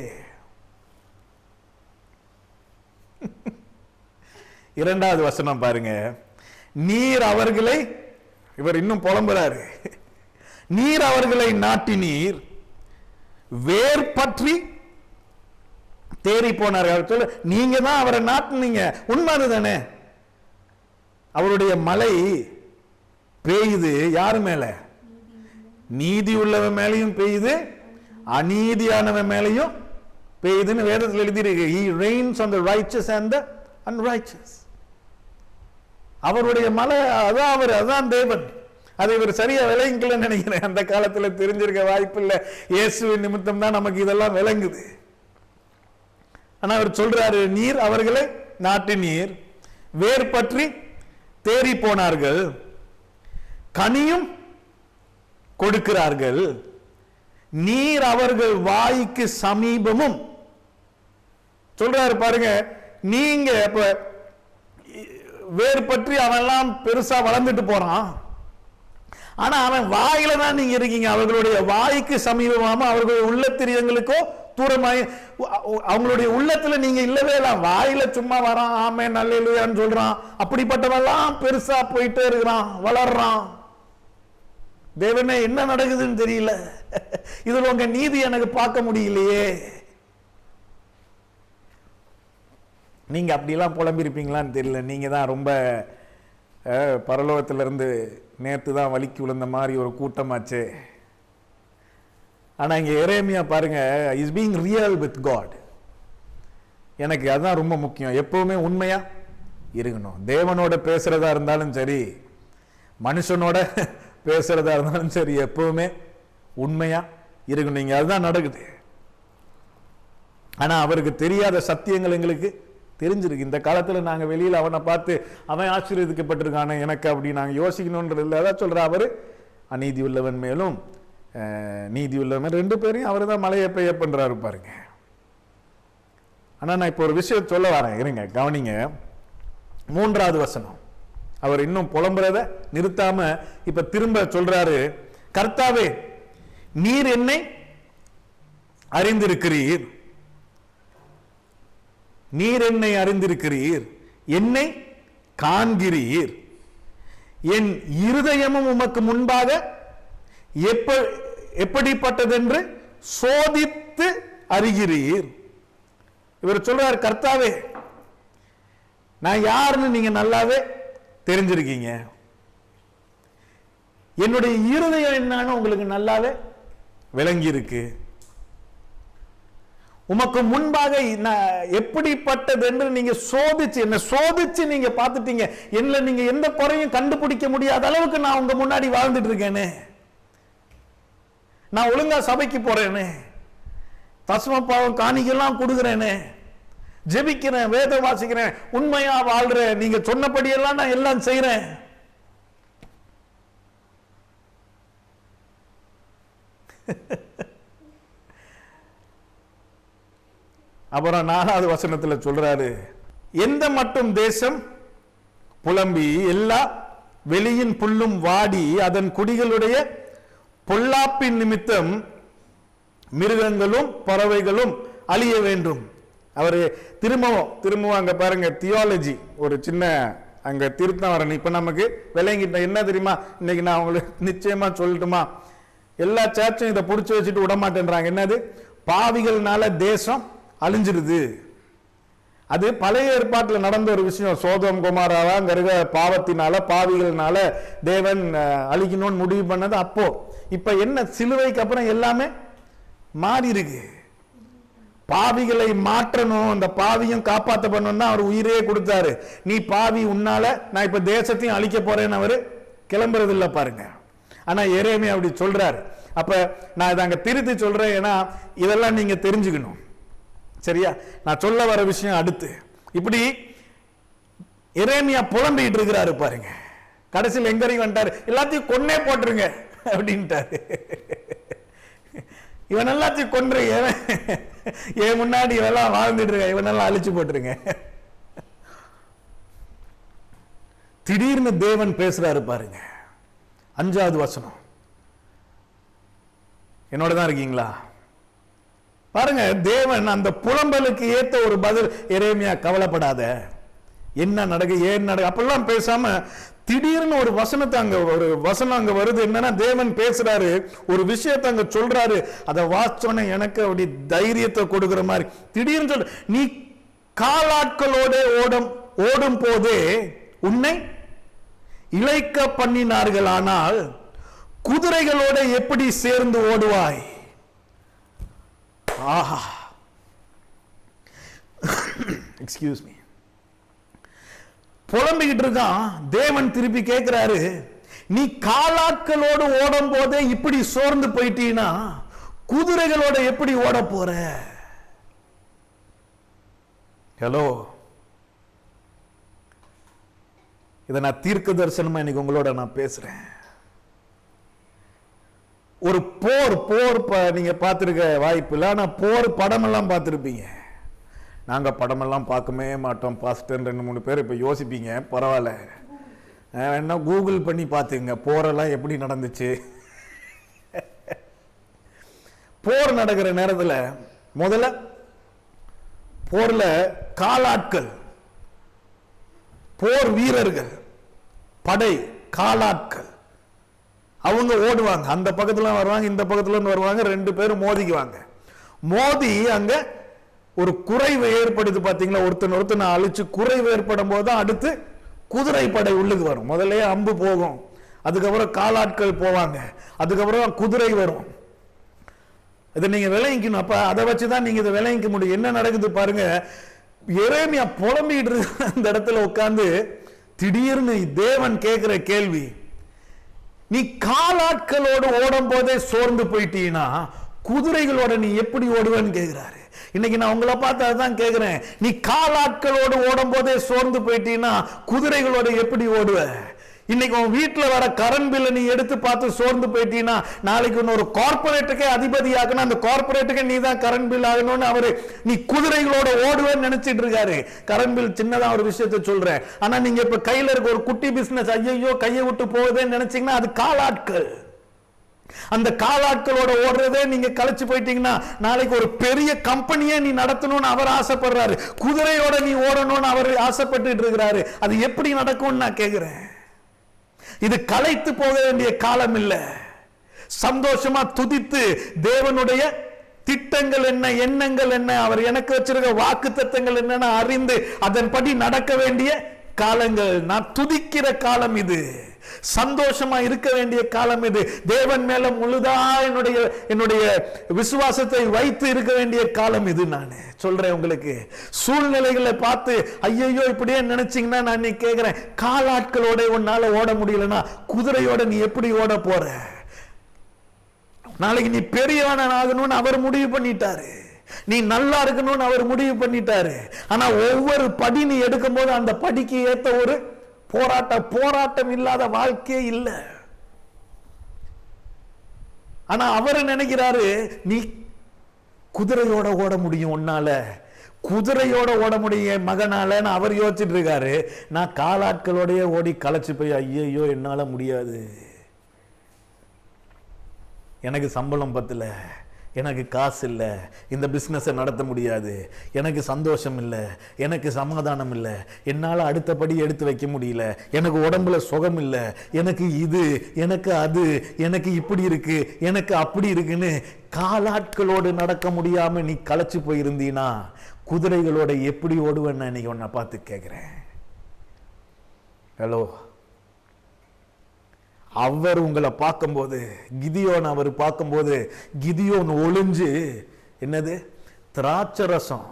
2வது வசனம் பாருங்க, நீர் அவர்களை, இவர் இன்னும் புலம்புறாரு, நீர் அவர்களை நாட்டினீர், வேர் பற்றி தேறி போனார்கள். சொல்ல, நீங்க தான் அவரை நாட்டினீங்க, உண்மை தானே? அவருடைய மழை பெய்யுது யாரு மேல? நீதி உள்ளவன் மேலையும் பெய்யுது, அநீதியானவன் மேலையும் பெய்யுதுன்னு வேதத்தில் எழுதியிருக்கு. He rains on the righteous and the unrighteous. அவருடைய மலை அதான் தேவன். அதை இவர் சரியா விளங்கல நினைக்கிறேன். அந்த காலத்துல தெரிஞ்சிருக்க வாய்ப்பு இல்லை. இயேசுவின் நிமித்தம் தான் நமக்கு இதெல்லாம் விளங்குது. ஆனா அவர் சொல்றாரு, நீர் அவர்களை நாட்டினீர், வேர் பற்றி தேறி போனார்கள், கனியும் கொடுக்கிறார்கள், நீர் அவர்கள் வாய்க்கு சமீபமும். சொல்றாரு பாருங்க, நீங்க இப்ப வேர் பற்றி அவெல்லாம் பெருசா வளர்ந்துட்டு போறான், ஆனா அவன் வாயில தான் நீங்க இருக்கீங்க. அவர்களுடைய வாய்க்கு சமீபமாம அவர்களுடைய உள்ளத்திரியங்களுக்கோ தூரமாய், அவங்களுடைய உள்ளத்துல நீங்க இல்லவே இல்லை. வாயில சும்மா வரான், ஆமே நல்லேலூயான்னு சொல்றான், அப்படிப்பட்டவெல்லாம் பெருசா போயிட்டே இருக்கிறான், வளர்றான். தேவனே என்ன நடக்குதுன்னு தெரியல, இதுல உங்க நீதி எனக்கு பார்க்க முடியலையே. நீங்க அப்படிலாம் புலம்பிருப்பீங்களான்னு தெரியல. நீங்க தான் ரொம்ப பரலோகத்திலிருந்து நேற்று தான் வலிக்கு விழுந்த மாதிரி ஒரு கூட்டமாச்சு. ஆனா இங்க எரேமியா பாருங்க, is being real with God. எனக்கு அதுதான் ரொம்ப முக்கியம். எப்பவுமே உண்மையா இருக்கணும். தேவனோட பேசுறதா இருந்தாலும் சரி, மனுஷனோட பேசுறதா இருந்தாலும் சரி, எப்பவுமே உண்மையா இருக்கணும். இங்க அதுதான் நடக்குது. ஆனா அவருக்கு தெரியாத சத்தியங்கள் எங்களுக்கு தெரிஞ்சிருக்கு. இந்த காலத்துல நாங்க வெளியில அவனை பார்த்து அவன் ஆசீர்வதிக்கப்பட்டிருக்கானே எனக்கு அப்படி நாங்க யோசிக்கணும்ன்றது இல்லை. அதான் சொல்ற, அவரு அநீதி உள்ளவன் மேலும் நீதி உள்ளவன் 2 பேரையும் அவர் தான் மழையை பெய்ய பண்றாரு பாருங்க. ஆனா நான் இப்போ ஒரு விஷயம் சொல்ல வரேன், இருங்க கவனிங்க. 3வது வசனம், அவர் இன்னும் புலம்புறத நிறுத்தாம இப்ப திரும்ப சொல்றாரு, கர்த்தாவே நீர் என்னை அறிந்திருக்கிறீர், நீர் என்னை அறிந்திருக்கிறீர், என்னை காண்கிறீர், என் இருதயமும் உமக்கு முன்பாக எப்படிப்பட்டதென்று சோதித்து அறிகிறீர். இவர் சொல்றார், கர்த்தாவே நான் யாருன்னு நீங்க நல்லாவே தெரிஞ்சிருக்கீங்க, என்னுடைய இருதயம் என்னன்னு உங்களுக்கு நல்லாவே விளங்கி இருக்கு, உமக்கு முன்பாக எப்படிப்பட்டது என்று நீங்க சோதிச்சு என்ன சோதிச்சு நீங்க பார்த்துட்டீங்க, என்ன நீங்க எந்த குறையும் கண்டுபிடிக்க முடியாத அளவுக்கு நான் உங்க முன்னாடி வாழ்ந்துட்டு இருக்கேனே, நான் ஒழுங்கா சபைக்கு போறேனே, தசம பாவம் காணிக்கெல்லாம் கொடுக்கிறேனே, ஜெபிக்கிறேன், வேதம் வாசிக்கிறேன், உண்மையா வாழ்றேன், நீங்க சொன்னபடியெல்லாம் நான் எல்லாம் செய்யறேன். அப்புறம் 4வது வசனத்துல சொல்றாரு, எந்த மட்டும் தேசம் புலம்பி எல்லா வெளியின் புல்லும் வாடி அதன் குடிகளுடைய பொல்லாப்பின் நிமித்தம் மிருகங்களும் பறவைகளும் அழிய வேண்டும். அவரு திரும்பவும் அங்க பாருங்க, தியாலஜி ஒரு சின்ன அங்க திருத்தம் வரணும். இப்ப நமக்கு விளங்கிட்ட என்ன தெரியுமா, இன்னைக்கு நான் உங்களுக்கு நிச்சயமா சொல்லட்டுமா, எல்லா சர்ச்சும் இதை புடிச்சு வச்சுட்டு விட மாட்டேன்றாங்க. என்னது, பாவிகள்னால தேசம் அழிஞ்சிருது. அது பழைய ஏற்பாட்டில் நடந்த ஒரு விஷயம். சோதோம் குமாராவாங்கிற பாவத்தினால பாவிகள்னால தேவன் அழிக்கணும்னு முடிவு பண்ணது அப்போ. இப்ப என்ன, சிலுவைக்கு அப்புறம் எல்லாமே மாறி இருக்கு. பாவிகளை மாற்றணும், அந்த பாவியும் காப்பாற்றப்படணும் தான் அவர் உயிரே கொடுத்தாரு. நீ பாவி, உன்னால நான் இப்ப தேசத்தையும் அழிக்க போறேன்னு அவரு கிளம்புறது இல்லை பாருங்க. ஆனா எரேமியா அப்படி சொல்றாரு. அப்ப நான் இதை அங்க திருத்தி சொல்றேன், ஏன்னா இதெல்லாம் நீங்க தெரிஞ்சுக்கணும், சரியா? நான் சொல்ல வர விஷயம் அடுத்து. இப்படி எரேமியா புலம்பிட்டு இருக்கிறாரு பாருங்க. கடைசியில் எங்க வந்துட்டாரு, எல்லாத்தையும் கொன்னே போட்டுருங்க அப்படின்ட்டாரு. இவன் எல்லாத்தையும் கொன்று என் முன்னாடி இவெல்லாம் வாழ்ந்துட்டு இருக்க, இவனெல்லாம் அழிச்சு போட்டுருங்க. திடீர்னு தேவன் பேசுறாரு பாருங்க. 5வது வசனம். என்னோட தான் இருக்கீங்களா? பாருங்க, தேவன் அந்த புலம்பலுக்கு ஏத்த ஒரு பதில். எரேமியா கவலைப்படாத, என்ன நடக்கு ஏன் நடக்கு அப்பெல்லாம் பேசாம திடீர்னு ஒரு வசனத்தை அங்க ஒரு வசனம் அங்க வருது. என்னன்னா, தேவன் பேசுறாரு, ஒரு விஷயத்தை அங்க சொல்றாரு. அதை வாச்சோன்னே எனக்கு அப்படி தைரியத்தை கொடுக்கிற மாதிரி திடீர்னு சொல்ற, நீ காலாட்களோட ஓடும் போதே உன்னை இளைக்க பண்ணினார்கள், ஆனால் குதிரைகளோட எப்படி சேர்ந்து ஓடுவாய்? ஆஹா, எக்ஸ்கியூஸ் மீ, புலம்பிக்கிட்டு இருக்கான். தேவன் திருப்பி கேட்கிறாரு, நீ காலாட்களோடு ஓடும் போதே இப்படி சோர்ந்து போயிட்டீன்னா குதிரைகளோட எப்படி ஓட போற? ஹலோ, இதை நான் தீர்க்க தரிசனமா இன்னைக்கு உங்களோட நான் பேசுறேன். ஒரு போர் நீங்க பார்த்திருக்க வாய்ப்பு இல்லை, ஆனா போர் படமெல்லாம் பார்த்திருப்பீங்க. நாங்க படமெல்லாம் பார்க்கவே மாட்டோம் பாஸ்டர் 2-3 பேர் இப்ப யோசிப்பீங்க. பரவாயில்ல, என்ன கூகுள் பண்ணி பார்த்துங்க போரெல்லாம் எப்படி நடந்துச்சு. போர் நடக்கிற நேரத்துல முதல்ல போர்ல காலாட்கள், போர் வீரர்கள், படை காலாட்கள், அவங்க ஓடுவாங்க. அந்த பக்கத்துல வருவாங்க, இந்த பக்கத்துல இருந்து வருவாங்க, 2 பேரும் மோதிக்குவாங்க. மோதி அங்க ஒரு குறைவு ஏற்படுது பாத்தீங்களா, ஒருத்தன் அழிச்சு குறைவு ஏற்படும் போது அடுத்து குதிரை படை உள்ளுக்கு வரும். முதல்ல அம்பு போகும், அதுக்கப்புறம் காலாட்கள் போவாங்க, அதுக்கப்புறம் குதிரை வரும். இதை நீங்க விளைவிக்கணும். அப்ப அதை வச்சுதான் நீங்க இதை விளைவிக்க முடியும். என்ன நடக்குது பாருங்க, எரேமியா புலம்பிட்டு இருக்க அந்த இடத்துல உட்கார்ந்து திடீர்னு தேவன் கேட்கிற கேள்வி, நீ காலாட்களோடு ஓடும் போதே சோர்ந்து போயிட்டீங்கன்னா குதிரைகளோட நீ எப்படி ஓடுவேன்னு கேட்கிறாரு. இன்னைக்கு நான் உங்களை பார்த்து அதுதான் கேட்கிறேன். நீ காலாட்களோடு ஓடும் போதே சோர்ந்து போயிட்டீங்கன்னா குதிரைகளோட எப்படி ஓடுவ? இன்னைக்கு உன் வீட்டில் வர கரண்ட் பில்லை நீ எடுத்து பார்த்து சோர்ந்து போயிட்டீங்கன்னா நாளைக்கு ஒரு கார்பரேட்டுக்கே அதிபதி ஆகணும், அந்த கார்பரேட்டுக்கே நீ தான் கரண்ட் பில் ஆகணும்னு அவரு நீ குதிரைகளோட ஓடுவேன்னு நினைச்சிட்டு இருக்காரு. கரண்ட் பில் சின்னதா ஒரு விஷயத்தை சொல்றேன், ஆனா நீங்க இப்ப கையில இருக்க ஒரு குட்டி பிசினஸ் ஐயோ கையை விட்டு போகுதுன்னு நினைச்சீங்கன்னா அது காலாட்கள். அந்த காலாட்களோட ஓடுறதே நீங்க கலைச்சு போயிட்டீங்கன்னா நாளைக்கு ஒரு பெரிய கம்பெனியே நீ நடத்தணும்னு அவர் ஆசைப்படுறாரு. குதிரையோட நீ ஓடணும்னு அவர் ஆசைப்பட்டு இருக்கிறாரு. அது எப்படி நடக்கும்னு நான் கேட்கிறேன். இது கலைத்து போக வேண்டிய காலம் இல்ல. சந்தோஷமா துதித்து தேவனுடைய திட்டங்கள் என்ன, எண்ணங்கள் என்ன, அவர் எனக்கு வச்சிருக்க வாக்கு தத்தங்கள் என்னன்னு அறிந்து அதன்படி நடக்க வேண்டிய காலங்கள். நான் துதிக்கிற காலம் இது. சந்தோஷமா இருக்க வேண்டிய காலம் இது. தேவன் மேல முழுதா என்னுடைய விசுவாசத்தை வைத்து இருக்க வேண்டிய காலம் இது. நான் சொல்றேன் உங்களுக்கு, சூழ்நிலைகளை பார்த்து ஐயோ இப்படியே நினைச்சீங்கன்னா நான் நீ கேட்கிறேன், காலாட்களோட உன்னால ஓட முடியலன்னா குதிரையோட நீ எப்படி ஓட போற? நாளைக்கு நீ பெரியவன் ஆகணும்னு அவர் முடிவு பண்ணிட்டாரு. நீ நல்லா இருக்கணும்னு அவர் முடிவு பண்ணிட்டாரு. ஆனா ஒவ்வொரு படி நீ எடுக்கும் போது அந்த படிக்கு ஏத்த ஒரு போராட்டம் இல்லாத வாழ்க்கையே இல்லை. ஆனா அவர் நினைக்கிறாரு நீ குதிரையோட ஓட முடியும், உன்னால குதிரையோட ஓட முடியும் மகனால அவர் யோசிச்சுட்டு இருக்காரு. நான் காலாட்களோடய ஓடி களைச்சு போய் ஐயோ என்னால முடியாது, எனக்கு சம்பளம் பத்தல, எனக்கு காசு இல்லை, இந்த பிஸ்னஸை நடத்த முடியாது, எனக்கு சந்தோஷம் இல்லை, எனக்கு சமாதானம் இல்லை, என்னால் அடுத்தபடி எடுத்து வைக்க முடியல, எனக்கு உடம்புல சுகம் இல்லை, எனக்கு இது, எனக்கு அது, எனக்கு இப்படி இருக்கு, எனக்கு அப்படி இருக்குன்னு காலாட்களோடு நடக்க முடியாம நீ களைச்சு போயிருந்தீனா குதிரைகளோட எப்படி ஓடுவேன்னு இன்னைக்கு உன்னை பார்த்து கேட்கிறேன். ஹலோ, அவர் உங்களை பார்க்கும்போது, கிதியோன் அவர் பார்க்கும்போது, கிதியோன் ஒளிஞ்சு என்னது திராட்சை ரசம்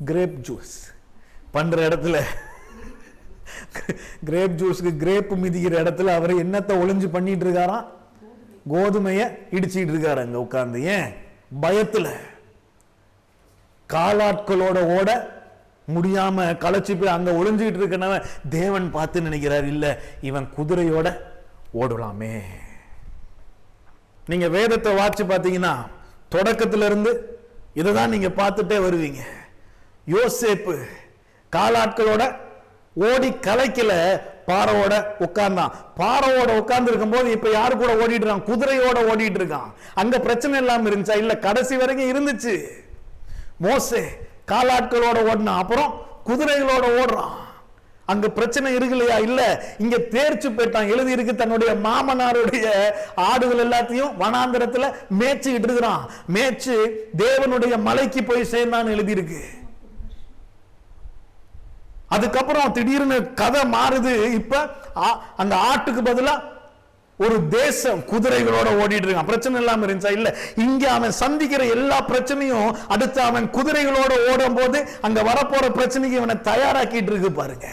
கிரேப் ஜூஸ் பண்ற இடத்துல, கிரேப் ஜூஸ்க்கு கிரேப் மிதிக்கிற இடத்துல அவர் என்னத்தை ஒளிஞ்சு பண்ணிட்டு இருக்காராம்? கோதுமைய இடிச்சிட்டு இருக்காரு அங்க உட்கார்ந்து. ஏன்? பயத்துல. காலாட்களோட ஓட முடியாம களைச்சு போய் அங்க ஒளிஞ்சுக்கிட்டு இருக்கனவன் தேவன் பார்த்து நினைக்கிறார், இல்ல இவன் குதிரையோட ஓடலாமே. நீங்க வேதத்தை வாட்சி பார்த்தீங்கன்னா தொடக்கத்துல இருந்து இதைதான் நீங்க பார்த்துட்டே வருவீங்க. யோசேப்பு காலாட்களோட ஓடி கலைக்கல, பாரோட உட்கார்ந்தான். பாரோட உட்கார்ந்து இருக்கும் போது இப்ப யாரு கூட ஓடிட்டு இருக்கான்? குதிரையோட ஓடிட்டு இருக்கான். அங்க பிரச்சனை இல்லாம இருந்துச்சா? இல்ல, கடைசி வரைக்கும் இருந்துச்சு. மோசே காலாட்களோட ஓடினா, அப்புறம் குதிரைகளோட ஓடுறான். அங்க பிரச்சனை இருக்குல்லையா? இல்ல, இங்க தேர்ச்சி போயிட்டான். எழுதி இருக்கு, தன்னுடைய மாமனாருடைய ஆடுகள் எல்லாத்தையும் வனாந்தரத்துல மேய்ச்சிக்கிட்டு இருக்கிறான். மேய்ச்சு தேவனுடைய மலைக்கு போய் சேர்ந்தான்னு எழுதி இருக்கு. அதுக்கப்புறம் திடீர்னு கதை மாறுது. இப்ப அந்த ஆட்டுக்கு பதிலா ஒரு தேசம் குதிரைகளோட ஓடிட்டு இருக்கான். பிரச்சனை இல்லாம இருந்துச்சா? இல்ல, இங்க அவன் சந்திக்கிற எல்லா பிரச்சனையும் அடுத்து அவன் குதிரைகளோட ஓடும் போது அங்க வரப்போற பிரச்சனைக்கு இவனை தயாராக்கிட்டு இருக்கு பாருங்க.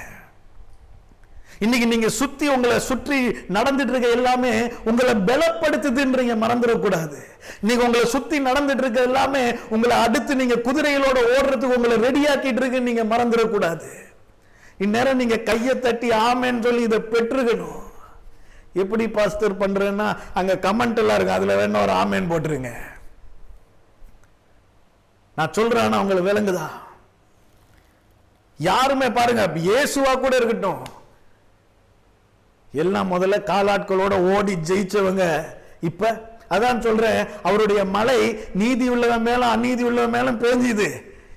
இன்னைக்கு நீங்க சுத்தி உங்களை சுற்றி நடந்துட்டு இருக்க எல்லாமே உங்களை பலப்படுத்துதுன்றீங்க, மறந்துடக்கூடாது. நீங்க உங்களை சுத்தி நடந்துட்டு இருக்க எல்லாமே உங்களை அடுத்து நீங்க குதிரைகளோட ஓடுறதுக்கு உங்களை ரெடியாக்கிட்டு இருக்கு, நீங்க மறந்துடக்கூடாது. இந்நேரம் நீங்க கையை தட்டி ஆமேன்னு சொல்லி இதை பெற்றுக்கணும். எப்படி பாஸ்டர் பண்றேன்னா அங்க கமெண்ட் எல்லாம் இருக்கு, அதுல வேணா ஒரு ஆமேன் போட்டுருங்க. நான் சொல்றேன், உங்களுக்கு விளங்குதா? யாருமே பாருங்க, இயேசுவா கூட இருக்கட்டும், எல்லாம் முதல்ல காலாட்களோட ஓடி ஜெயிச்சவங்க. இப்ப அதான் சொல்றேன், அவருடைய மலை நீதி உள்ளவன் மேல அநீதி உள்ளவன் மேலும் பேஞ்சுது.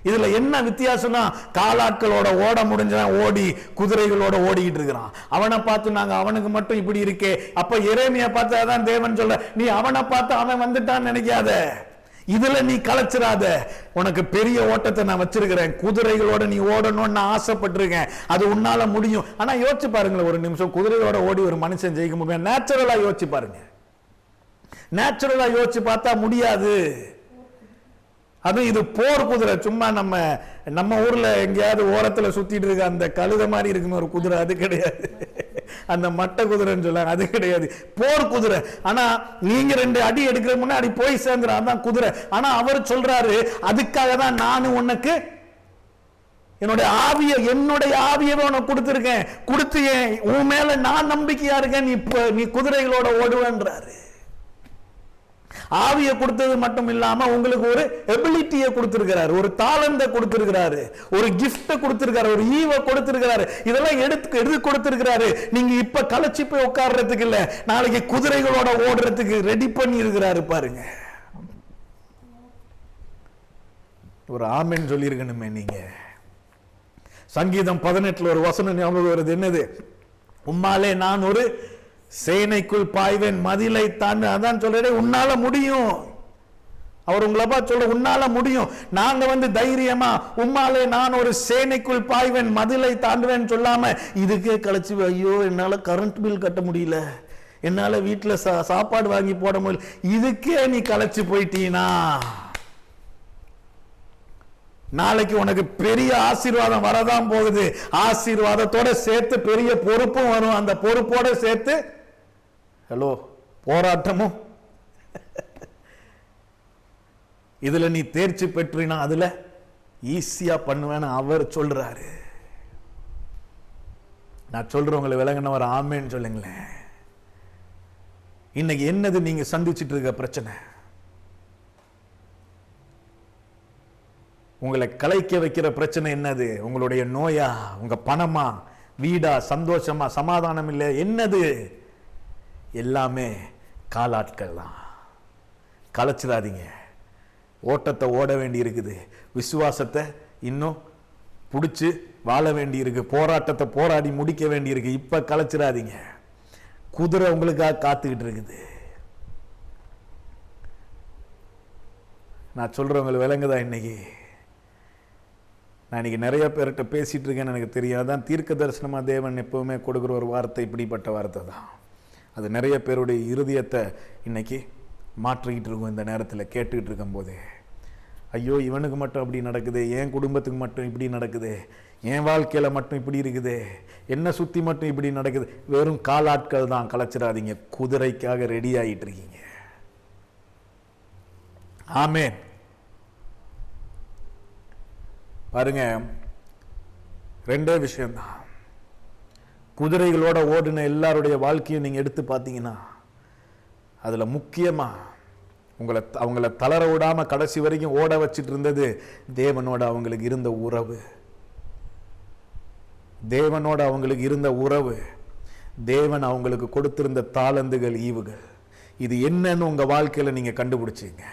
இதுல என்ன வித்தியாசம்னா, காலாட்களோட ஓட முடிஞ்சவன் ஓடி குதிரைகளோட ஓடிக்கிட்டு இருக்கிறான். அவனை பார்த்து நாங்க அவனுக்கு மட்டும் இப்படி இருக்கே. அப்ப எரேமியா பார்த்து அதான் தேவன் சொல்ல, நீ அவனை பார்த்து அவன் வந்துட்டான்னு நினைக்காத, இதுல நீ கலைச்சிடாத. உனக்கு பெரிய ஓட்டத்தை நான் வச்சிருக்கிறேன், குதிரைகளோட நீ ஓடணும்னு நான் ஆசைப்பட்டிருக்கேன், அது உன்னால முடியும். ஆனா யோசிச்சு பாருங்களேன் ஒரு நிமிஷம், குதிரையோட ஓடி ஒரு மனுஷன் ஜெயிக்க முடியும்? நேச்சுரலா யோசிச்சு பாருங்க. நேச்சுரலா யோசிச்சு பார்த்தா முடியாது. அதுவும் இது போர் குதிரை. சும்மா நம்ம ஊர்ல எங்கேயாவது ஓரத்துல சுத்திட்டு இருக்க அந்த கழுத மாதிரி இருக்குமே ஒரு குதிரை, அது கிடையாது. அந்த மட்ட குதிரைன்னு சொல்லுவாங்க, அது கிடையாது. போர் குதிரை. ஆனா நீங்க 2 அடி எடுக்கிற முன்னாடி போய் சேர்ந்துடும், அதான் குதிரை. ஆனா அவர் சொல்றாரு, அதுக்காக தான் நானும் உனக்கு என்னுடைய ஆவியவே உனக்கு கொடுத்திருக்கேன், கொடுத்து உன் மேல நான் நம்பிக்கையா இருக்கேன், நீ குதிரைகளோட ஓடுவேன்றாரு. ஆவியை கொடுத்தது மட்டும் இல்லாம உங்களுக்கு ஒரு எபிலிட்டியை கொடுத்திருக்கிறாரு, ஒரு தாளந்தை கொடுத்திருக்கிறாரு, ஒரு கிஃப்ட கொடுத்திருக்காரு, ஒரு ஈவை கொடுத்திருக்கிறாரு. இதெல்லாம் எடுத்து கொடுத்திருக்கிறாரு. நீங்க இப்ப களைச்சு போய் உட்கார்றதுக்கு இல்ல, நாளைக்கு குதிரைகளோட ஓடுறதுக்கு ரெடி பண்ணி இருக்கிறாரு பாருங்க. ஒரு ஆமென் சொல்லி இருக்கணுமே நீங்க. சங்கீதம் 18 ஒரு வசனம் ஞாபகம் வருது. என்னது? உம்மாலே நான் ஒரு சேனைக்குள் பாய்வேன், மதிலை தாண்டு. அதான் சொல்றேன், உன்னால முடியும். அவர் உங்களை பார்த்து சொல்ற, உன்னால முடியும். நாங்க தைரியமா உம்மாலே நான் ஒரு சேனைக்குள் பாய்வேன், மதிலை தாண்டுவேன் சொல்லாம இதுக்கே கழிச்சு, ஐயோ என்னால கரண்ட் பில் கட்ட முடியல, என்னால வீட்டுல சாப்பாடு வாங்கி போட முடியல, இதுக்கே நீ களைச்சு போயிட்டீனா நாளைக்கு உனக்கு பெரிய ஆசீர்வாதம் வரதான் போகுது. ஆசீர்வாதத்தோட சேர்த்து பெரிய பொறுப்பும் வரும். அந்த பொறுப்போட சேர்த்து போராட்டமும். இதுல நீ தேர்ச்சி பெற்றினா அதுல ஈஸியா பண்ணுவேன்னு அவர் சொல்றாரு. நான் சொல்றவங்களை விளங்கினவர் ஆமேன்னு சொல்லுங்களேன். இன்னைக்கு என்னது நீங்க சந்திச்சுட்டு இருக்க பிரச்சனை? உங்களை கலைக்க வைக்கிற பிரச்சனை என்னது? உங்களுடைய நோயா, உங்க பணமா, வீடா, சந்தோஷமா, சமாதானம் இல்லை, என்னது? எல்லாமே காலாட்கள் தான். கலைச்சிடாதீங்க. ஓட்டத்தை ஓட வேண்டி இருக்குது, விசுவாசத்தை இன்னும் பிடிச்சு வாழ வேண்டி இருக்கு, போராட்டத்தை போராடி முடிக்க வேண்டி இருக்கு. இப்ப கலைச்சிடாதீங்க. குதிரை உங்களுக்காக காத்துக்கிட்டு இருக்குது. நான் சொல்றவங்களுக்கு விளங்குதா? இன்னைக்கு நான் இன்னைக்கு நிறைய பேர்கிட்ட பேசிட்டு இருக்கேன்னு எனக்கு தெரியும். அதான் தீர்க்க தரிசனமா தேவன் எப்பவுமே கொடுக்குற ஒரு வார்த்தை இப்படிப்பட்ட வார்த்தை தான். அது நிறைய பேருடைய இருதயத்தை இன்னைக்கு மாற்றிக்கிட்டு இருக்கும். இந்த நேரத்தில் கேட்டுக்கிட்டு இருக்கும் போது, ஐயோ இவனுக்கு மட்டும் அப்படி நடக்குது, என் குடும்பத்துக்கு மட்டும் இப்படி நடக்குது, என் வாழ்க்கையில மட்டும் இப்படி இருக்குது, என்ன சுத்தி மட்டும் இப்படி நடக்குது. வெறும் காலாட்கள் தான். கலைச்சிடாதீங்க. குதிரைக்காக ரெடி ஆகிட்டு இருக்கீங்க. ஆமென். பாருங்க, ரெண்டே விஷயம்தான். குதிரைகளோட ஓடின எல்லாருடைய வாழ்க்கையும் நீங்க எடுத்து பார்த்தீங்கன்னா, அதுல முக்கியமா அவங்கள தளர விடாம கடைசி வரைக்கும் ஓட வச்சிட்டு இருந்தது தேவனோட அவங்களுக்கு இருந்த உறவு. தேவனோட அவங்களுக்கு இருந்த உறவு, தேவன் அவங்களுக்கு கொடுத்திருந்த தாளந்துகள், ஈவுகள். இது என்னன்னு உங்க வாழ்க்கையில நீங்க கண்டுபிடிச்சீங்க.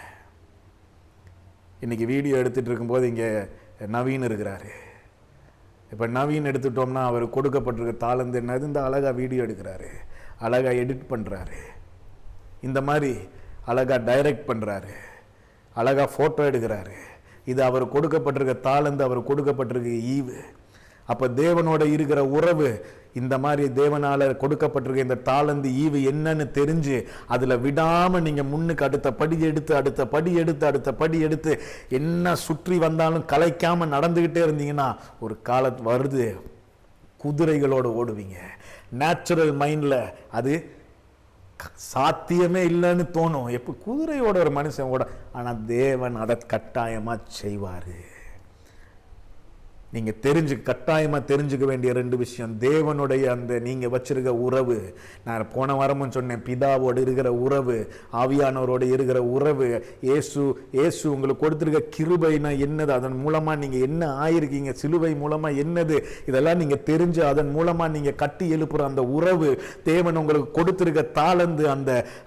இன்னைக்கு வீடியோ எடுத்துட்டு இருக்கும்போது இங்க நவீன் இருக்கிறாரு. இப்போ நவீன் எடுத்துட்டோம்னா அவர் கொடுக்கப்பட்டிருக்க தாளந்து என்னது? இந்த அழகா வீடியோ எடுக்கிறாரு, அழகா எடிட் பண்ணுறாரு, இந்த மாதிரி அழகா டைரக்ட் பண்ணுறாரு, அழகா ஃபோட்டோ எடுக்கிறாரு. இது அவர் கொடுக்கப்பட்டிருக்க தாளந்து, அவர் கொடுக்கப்பட்டிருக்க ஈவு. அப்போ தேவனோட இருக்கிற உறவு, இந்த மாதிரி தேவனால கொடுக்கப்பட்டிருக்க இந்த தாளந்து ஈவு என்னன்னு தெரிஞ்சு அதுல விடாம நீங்க முன்னுக்கு அடுத்த படி எடுத்து அடுத்த படி எடுத்து அடுத்த படி எடுத்து என்ன சுற்றி வந்தாலும் கலைக்காம நடந்துகிட்டே இருந்தீங்கன்னா ஒரு காலம் வருது குதிரைகளோட ஓடுவீங்க. நேச்சுரல் மைண்ட்ல அது சாத்தியமே இல்லைன்னு தோணும். எப்போ குதிரையோட ஒரு மனுஷன் ஓட, ஆனா தேவன் அதை கட்டாயமா செய்வாரு. நீங்க கட்டாயமா தெரிஞ்சுக்க வேண்டிய ரெண்டு விஷயம். தேவனுடைய அந்த நீங்க வச்சிருக்க உறவு, நான் போன வாரமும் சொன்னேன், பிதாவோடு இருக்கிற உறவு, ஆவியானவரோடு இருக்கிற உறவு, இயேசு உங்களுக்கு கொடுத்திருக்க கிருபைனா என்னது, அதன் மூலமா நீங்க என்ன ஆயிருக்கீங்க, சிலுவை மூலமா என்னது, இதெல்லாம் நீங்க தெரிஞ்சு அதன் மூலமா நீங்க கட்டி எழுப்புற அந்த உறவு, தேவன் உங்களுக்கு கொடுத்திருக்க தாளந்து,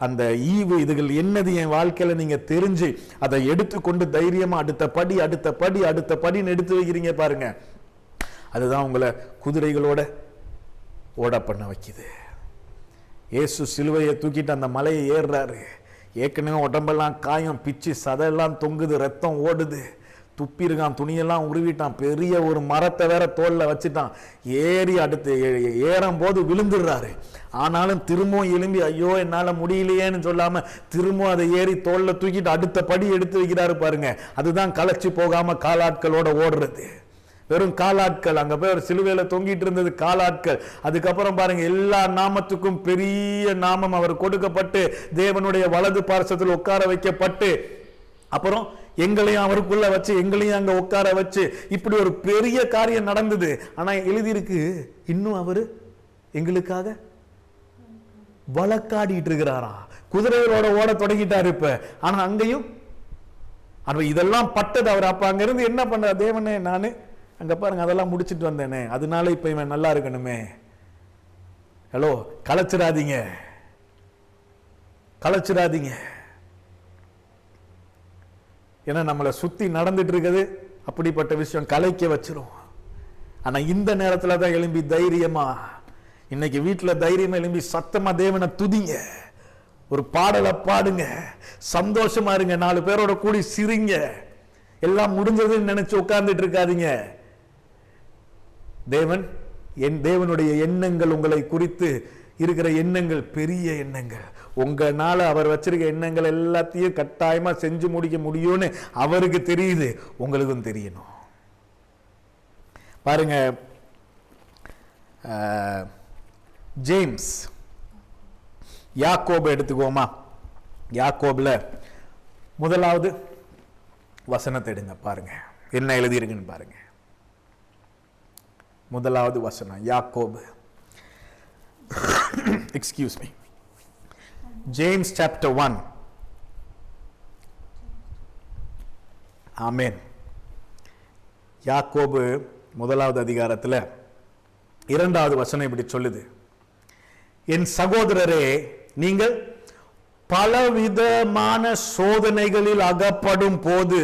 அந்த ஈவு, இதுகள் என்னது என் வாழ்க்கையில நீங்க தெரிஞ்சு அதை எடுத்துக்கொண்டு தைரியமா அடுத்த படின்னு எடுத்து வைக்கிறீங்க பாருங்க. அதுதான் உங்களை குதிரைகளோட ஓட பண்ண வைக்குது. இயேசு சிலுவையை தூக்கிட்டு அந்த மலையை ஏறுறாரு. ஏற்கனவே உடம்பெல்லாம் காயம், பிச்சு சதையெல்லாம் தொங்குது, ரத்தம் ஓடுது, துப்பிருக்கான், துணியெல்லாம் உருவிட்டான், பெரிய ஒரு மரத்தை வேற தோல்ல வச்சுட்டான். ஏறி அடுத்து ஏறும் போது விழுந்துடுறாரு. ஆனாலும் திரும்பவும் எலும்பி ஐயோ என்னால முடியலையேன்னு சொல்லாம திரும்பவும் அதை ஏறி தோல்ல தூக்கிட்டு அடுத்த படி எடுத்து வைக்கிறாரு பாருங்க. அதுதான் களைச்சு போகாம காலாட்களோட ஓடுறது. வெறும் காலாட்கள். அங்க போய் ஒரு சிலுவையில தொங்கிட்டு இருந்தது காலாட்கள். அதுக்கப்புறம் பாருங்க, எல்லா நாமத்துக்கும் பெரிய நாமம் அவர் கொடுக்கப்பட்டு தேவனுடைய வலது பார்சத்தில் உட்கார வைக்கப்பட்டு, அப்புறம் எங்களையும் அவருக்குள்ள வச்சு எங்களையும் அங்க உட்கார வச்சு இப்படி ஒரு பெரிய காரியம் நடந்தது. ஆனா எழுதியிருக்கு, இன்னும் அவரு எங்களுக்காக வழக்காடிட்டு இருக்கிறாரா. குதிரைகளோட ஓட தொடங்கிட்டாரு இப்ப. ஆனா அங்கேயும் இதெல்லாம் பட்டது அவர். அப்ப அங்க இருந்து என்ன பண்ற, தேவனே நானு அங்க பாருங்க அதெல்லாம் முடிச்சிட்டு வந்தேனே, அதனால இப்ப இவன் நல்லா இருக்கணுமே. ஹலோ, கலைச்சிடாதீங்க, கலைச்சிடாதீங்க. ஏன்னா நம்மளை சுத்தி நடந்துட்டு இருக்குது அப்படிப்பட்ட விஷயம் கலைக்க வச்சிரும். ஆனா இந்த நேரத்துல தான் எழும்பி தைரியமா, இன்னைக்கு வீட்டுல தைரியமா எழும்பி சத்தமா தேவனை துதிங்க, ஒரு பாடலை பாடுங்க, சந்தோஷமா இருங்க, 4 பேரோட கூடி சிரிங்க. எல்லாம் முடிஞ்சதுன்னு நினைச்சு உட்கார்ந்துட்டு இருக்காதீங்க. தேவனுடைய எண்ணங்கள் உங்களை குறித்து இருக்கிற எண்ணங்கள் பெரிய எண்ணங்கள். உங்களால அவர் வச்சிருக்க எண்ணங்கள் எல்லாத்தையும் கட்டாயமா செஞ்சு முடிக்க முடியும்னு அவருக்கு தெரியுது, உங்களுக்கும் தெரியணும். பாருங்க, ஜேம்ஸ், யாக்கோபு எடுத்துக்கோமா. யாக்கோபுல 1வது வசனத்தை எடுங்க, பாருங்க என்ன எழுதியிருக்குன்னு பாருங்க. 1வது வசனம், யாக்கோபு, எக்ஸ்கியூஸ் மீ, James chapter 1. ஆமென். யாக்கோபு 1வது அதிகாரத்தில் 2வது வசனம் இப்படி சொல்லுது, என் சகோதரரே, நீங்கள் பலவிதமான சோதனைகளில் அகப்படும் போது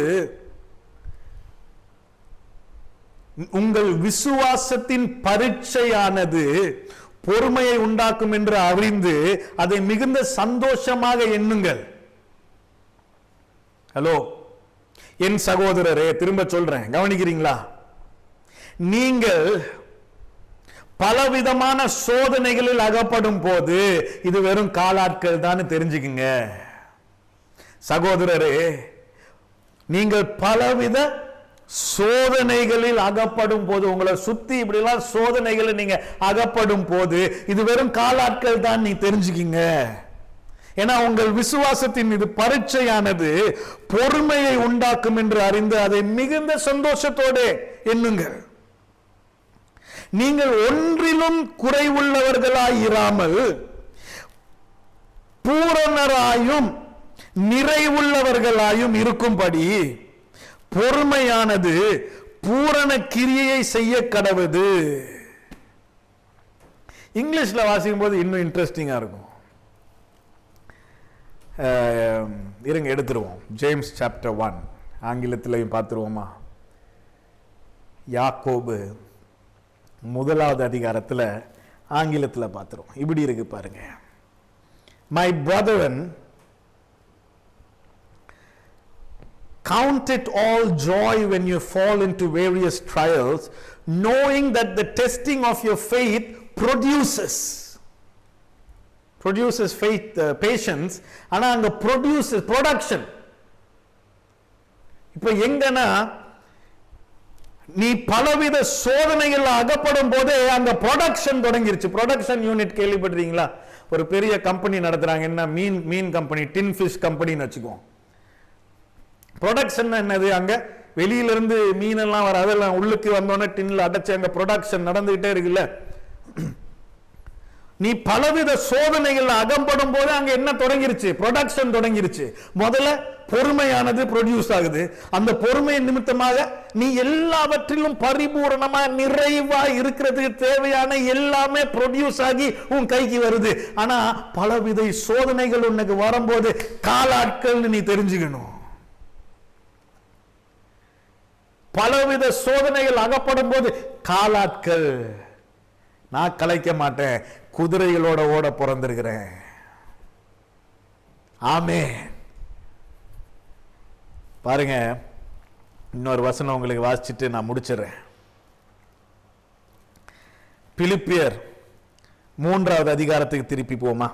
உங்கள் விசுவாசத்தின் பரீட்சையானது பொறுமையை உண்டாக்கும் என்று அறிந்து அதை மிகுந்த சந்தோஷமாக எண்ணுங்கள். ஹலோ, என் சகோதரரே, திரும்ப சொல்றேன், கவனிக்கிறீங்களா? நீங்கள் பலவிதமான சோதனைகளில் அகப்படும் போது இது வெறும் காலாட்கள் தான் தெரிஞ்சுக்குங்க. சகோதரரே, நீங்கள் பலவித சோதனைகளில் அகப்படும் போது, உங்களை சுத்தி இப்படிலாம் சோதனைகளில் நீங்க அகப்படும் போது இது வெறும் காலாட்கள் தான் நீ தெரிஞ்சுக்கிங்க. ஏன்னா உங்கள் விசுவாசத்தின் இது பரீட்சையானது பொறுமையை உண்டாக்கும் என்று அறிந்து அதை மிகுந்த சந்தோஷத்தோடு எண்ணுங்கள். நீங்கள் ஒன்றிலும் குறைவுள்ளவர்களாயிராமல் பூரணராயும் நிறைவுள்ளவர்களாயும் இருக்கும்படி பொறுமையானது பூரண கிரியையை செய்ய கடவுது. இங்கிலீஷ்ல வாசிக்கும் போது இன்னும் இன்ட்ரெஸ்டிங்கா இருக்கும். இருங்க, எடுத்துருவோம். James chapter 1 ஆங்கிலத்திலையும் பார்த்துருவோமா? யாக்கோபு 1வது அதிகாரத்தில் ஆங்கிலத்தில் பார்த்துருவோம். இப்படி இருக்கு பாருங்க. My brethren, count it all joy when you fall into various trials, knowing that the testing of your faith produces faith, patience. ஆனா அங்க production. இப்ப எங்கன்னா நீ பலவித சோதனைகள் அகப்படும் போதே அங்க ப்ரொடக்ஷன் தொடங்கிருச்சு. ப்ரொடக்ஷன் யூனிட் கேள்விப்பட்டிருக்கீங்களா? ஒரு பெரிய கம்பெனி நடத்துறாங்க, என்ன மீன் கம்பெனி, டின் ஃபிஷ் கம்பெனின்னு வச்சுக்குவோம். ப்ரொடக்ஷன் என்னது? அங்க வெளியிலிருந்து மீனெல்லாம் வர, அதெல்லாம் உள்ளுக்கு வந்தோடனே டின்ல அடைச்சு அங்க ப்ரொடக்ஷன் நடந்துகிட்டே இருக்குல்ல. நீ பலவித சோதனைகள் அகம்படும் போது அங்க என்ன தொடங்கிருச்சு? ப்ரொடக்ஷன் தொடங்கிருச்சு. முதல்ல பொறுமையானது ப்ரொடியூஸ் ஆகுது. அந்த பொறுமை நிமித்தமாக நீ எல்லாவற்றிலும் பரிபூரணமா நிறைவா இருக்கிறதுக்கு தேவையான எல்லாமே ப்ரொடியூஸ் ஆகி உன் கைக்கு வருது. ஆனா பலவித சோதனைகள் உனக்கு வரும்போது காலாட்கள் நீ தெரிஞ்சுக்கணும். பலவித சோதனைகள் அகப்படும் போது காலாட்கள். நான் கலைக்க மாட்டேன், குதிரைகளோட ஓட பிறந்திருக்கிறேன். ஆமென். பாருங்க, இன்னொரு வசனம் உங்களுக்கு வாசிச்சுட்டு நான் முடிச்சிடுறேன். பிலிப்பியர் 3வது அதிகாரத்துக்கு திருப்பி போமா?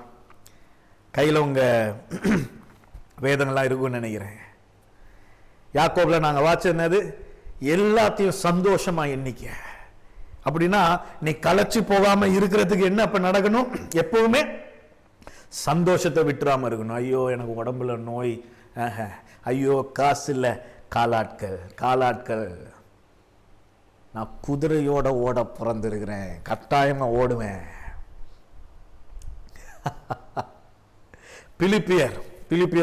கையில் உங்க வேதங்கள்லாம் இருக்கும்னு நினைக்கிறேன். யாக்கோபுல நாங்கள் வாசிச்சது எல்லாத்தையும் சந்தோஷமா எண்ணிக்க. அப்படின்னா நீ கலைச்சு போகாம இருக்கிறதுக்கு என்ன அப்ப நடக்கணும்? எப்பவுமே சந்தோஷத்தை விட்டுறாம இருக்கணும். ஐயோ எனக்கு உடம்புல நோய், ஐயோ காசு இல்லை, காலாட்கள். நான் குதிரையோட ஓட பிறந்திருக்கிறேன், கட்டாயமா ஓடுவேன். பிலிப்பியர்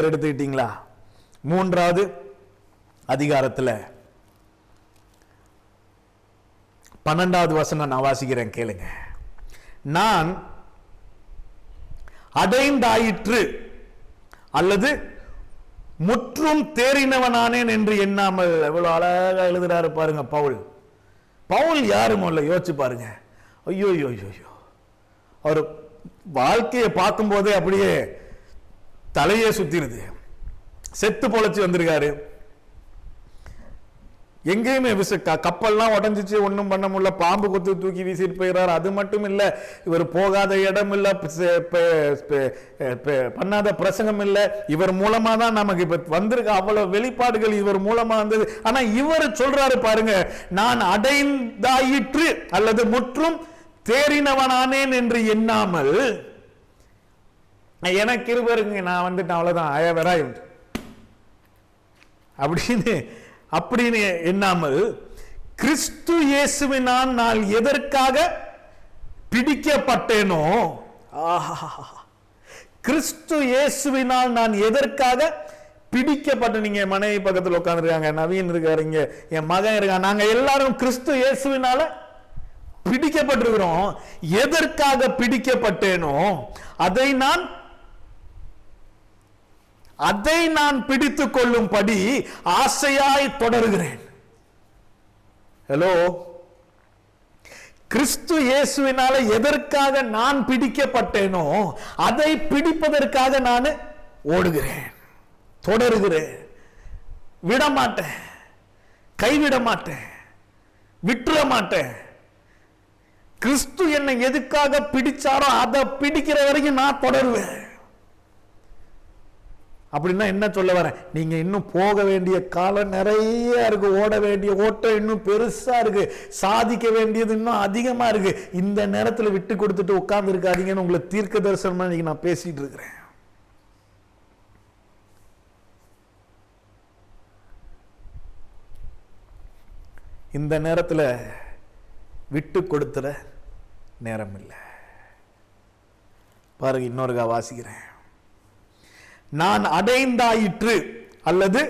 எடுத்துக்கிட்டீங்களா? 3வது அதிகாரத்துல 12வது வசனம் நான் வாசிக்கிறேன், கேளுங்க. நான் அடைந்தாயிற்று அல்லது முற்றும் தேறினவனானேன் என்று எண்ணாமல். எவ்வளவு அழகா எழுதுறாரு பாருங்க பவுல் யாரும் இல்ல, யோசிச்சு பாருங்க. ஐயோ ஐயோ ஐயோ, அவர் வாழ்க்கையை பார்க்கும் போதே அப்படியே தலையே சுத்திருது. செத்து பொழைச்சு வந்திருக்காரு. எங்கேயுமே கப்பல்லாம் உடஞ்சிச்சு, ஒன்றும் பண்ண முடியல, பாம்பு கொத்து தூக்கி வீசிட்டு போயிறாரு. அது மட்டும் இல்ல, இவர் போகாத இடம் இல்ல, பண்ணாத பிரசங்கம் இல்ல. இவர் மூலமா தான் நமக்கு இப்ப வந்திருக்க அவ்வளவு வெளிப்பாடுகள் இவர் மூலமா வந்தது. ஆனா இவர் சொல்றாரு பாருங்க, நான் அடைந்தாயிற்று அல்லது முற்றும் தேறினவனானேன் என்று எண்ணாமல், எனக்கு இருவருங்க, நான் வந்துட்டேன், அவ்வளவுதான், அயவராய் அப்படின்னு எண்ணாமல், கிறிஸ்து இயேசுவினால் நான் எதற்காக பிடிக்கப்பட்டேனோ, கிறிஸ்து இயேசுவினால் நான் எதற்காக பிடிக்கப்பட்ட. நீங்க மனைவி பக்கத்தில் உட்கார்ந்துருக்காங்க, நவீன் இருக்காருங்க, என் மகன் இருக்கான், நாங்க எல்லாரும் கிறிஸ்து இயேசுவினால பிடிக்கப்பட்டிருக்கிறோம். எதற்காக பிடிக்கப்பட்டேனோ அதை நான் பிடித்துக் கொள்ளும்படி ஆசையாய் தொடர்கிறேன். ஹலோ, கிறிஸ்து இயேசுவினால எதற்காக நான் பிடிக்கப்பட்டேனோ அதை பிடிப்பதற்காக நான் ஓடுகிறேன், தொடர்கிறேன், விடமாட்டேன், கைவிட மாட்டேன், விட்டுற மாட்டேன். கிறிஸ்து என்னை எதுக்காக பிடிச்சாரோ அதை பிடிக்கிற வரைக்கும் நான் தொடருவேன். அப்படின்னா என்ன சொல்ல வரேன், நீங்க இன்னும் போக வேண்டிய காலம் நிறைய இருக்கு, ஓட வேண்டிய ஓட்டம் இன்னும் பெருசா இருக்கு, சாதிக்க வேண்டியது இன்னும் அதிகமா இருக்கு. இந்த நேரத்தில் விட்டு கொடுத்துட்டு உட்கார்ந்து இருக்காதீங்கன்னு உங்களை தீர்க்க தரிசனமா இன்னைக்கு நான் பேசிட்டு இருக்கிறேன். இந்த நேரத்தில் விட்டு கொடுத்துற நேரம் இல்லை. பாருங்க, இன்னொருக்கா வாசிக்கிறேன். நான் அடைந்தாயிற்று அல்லது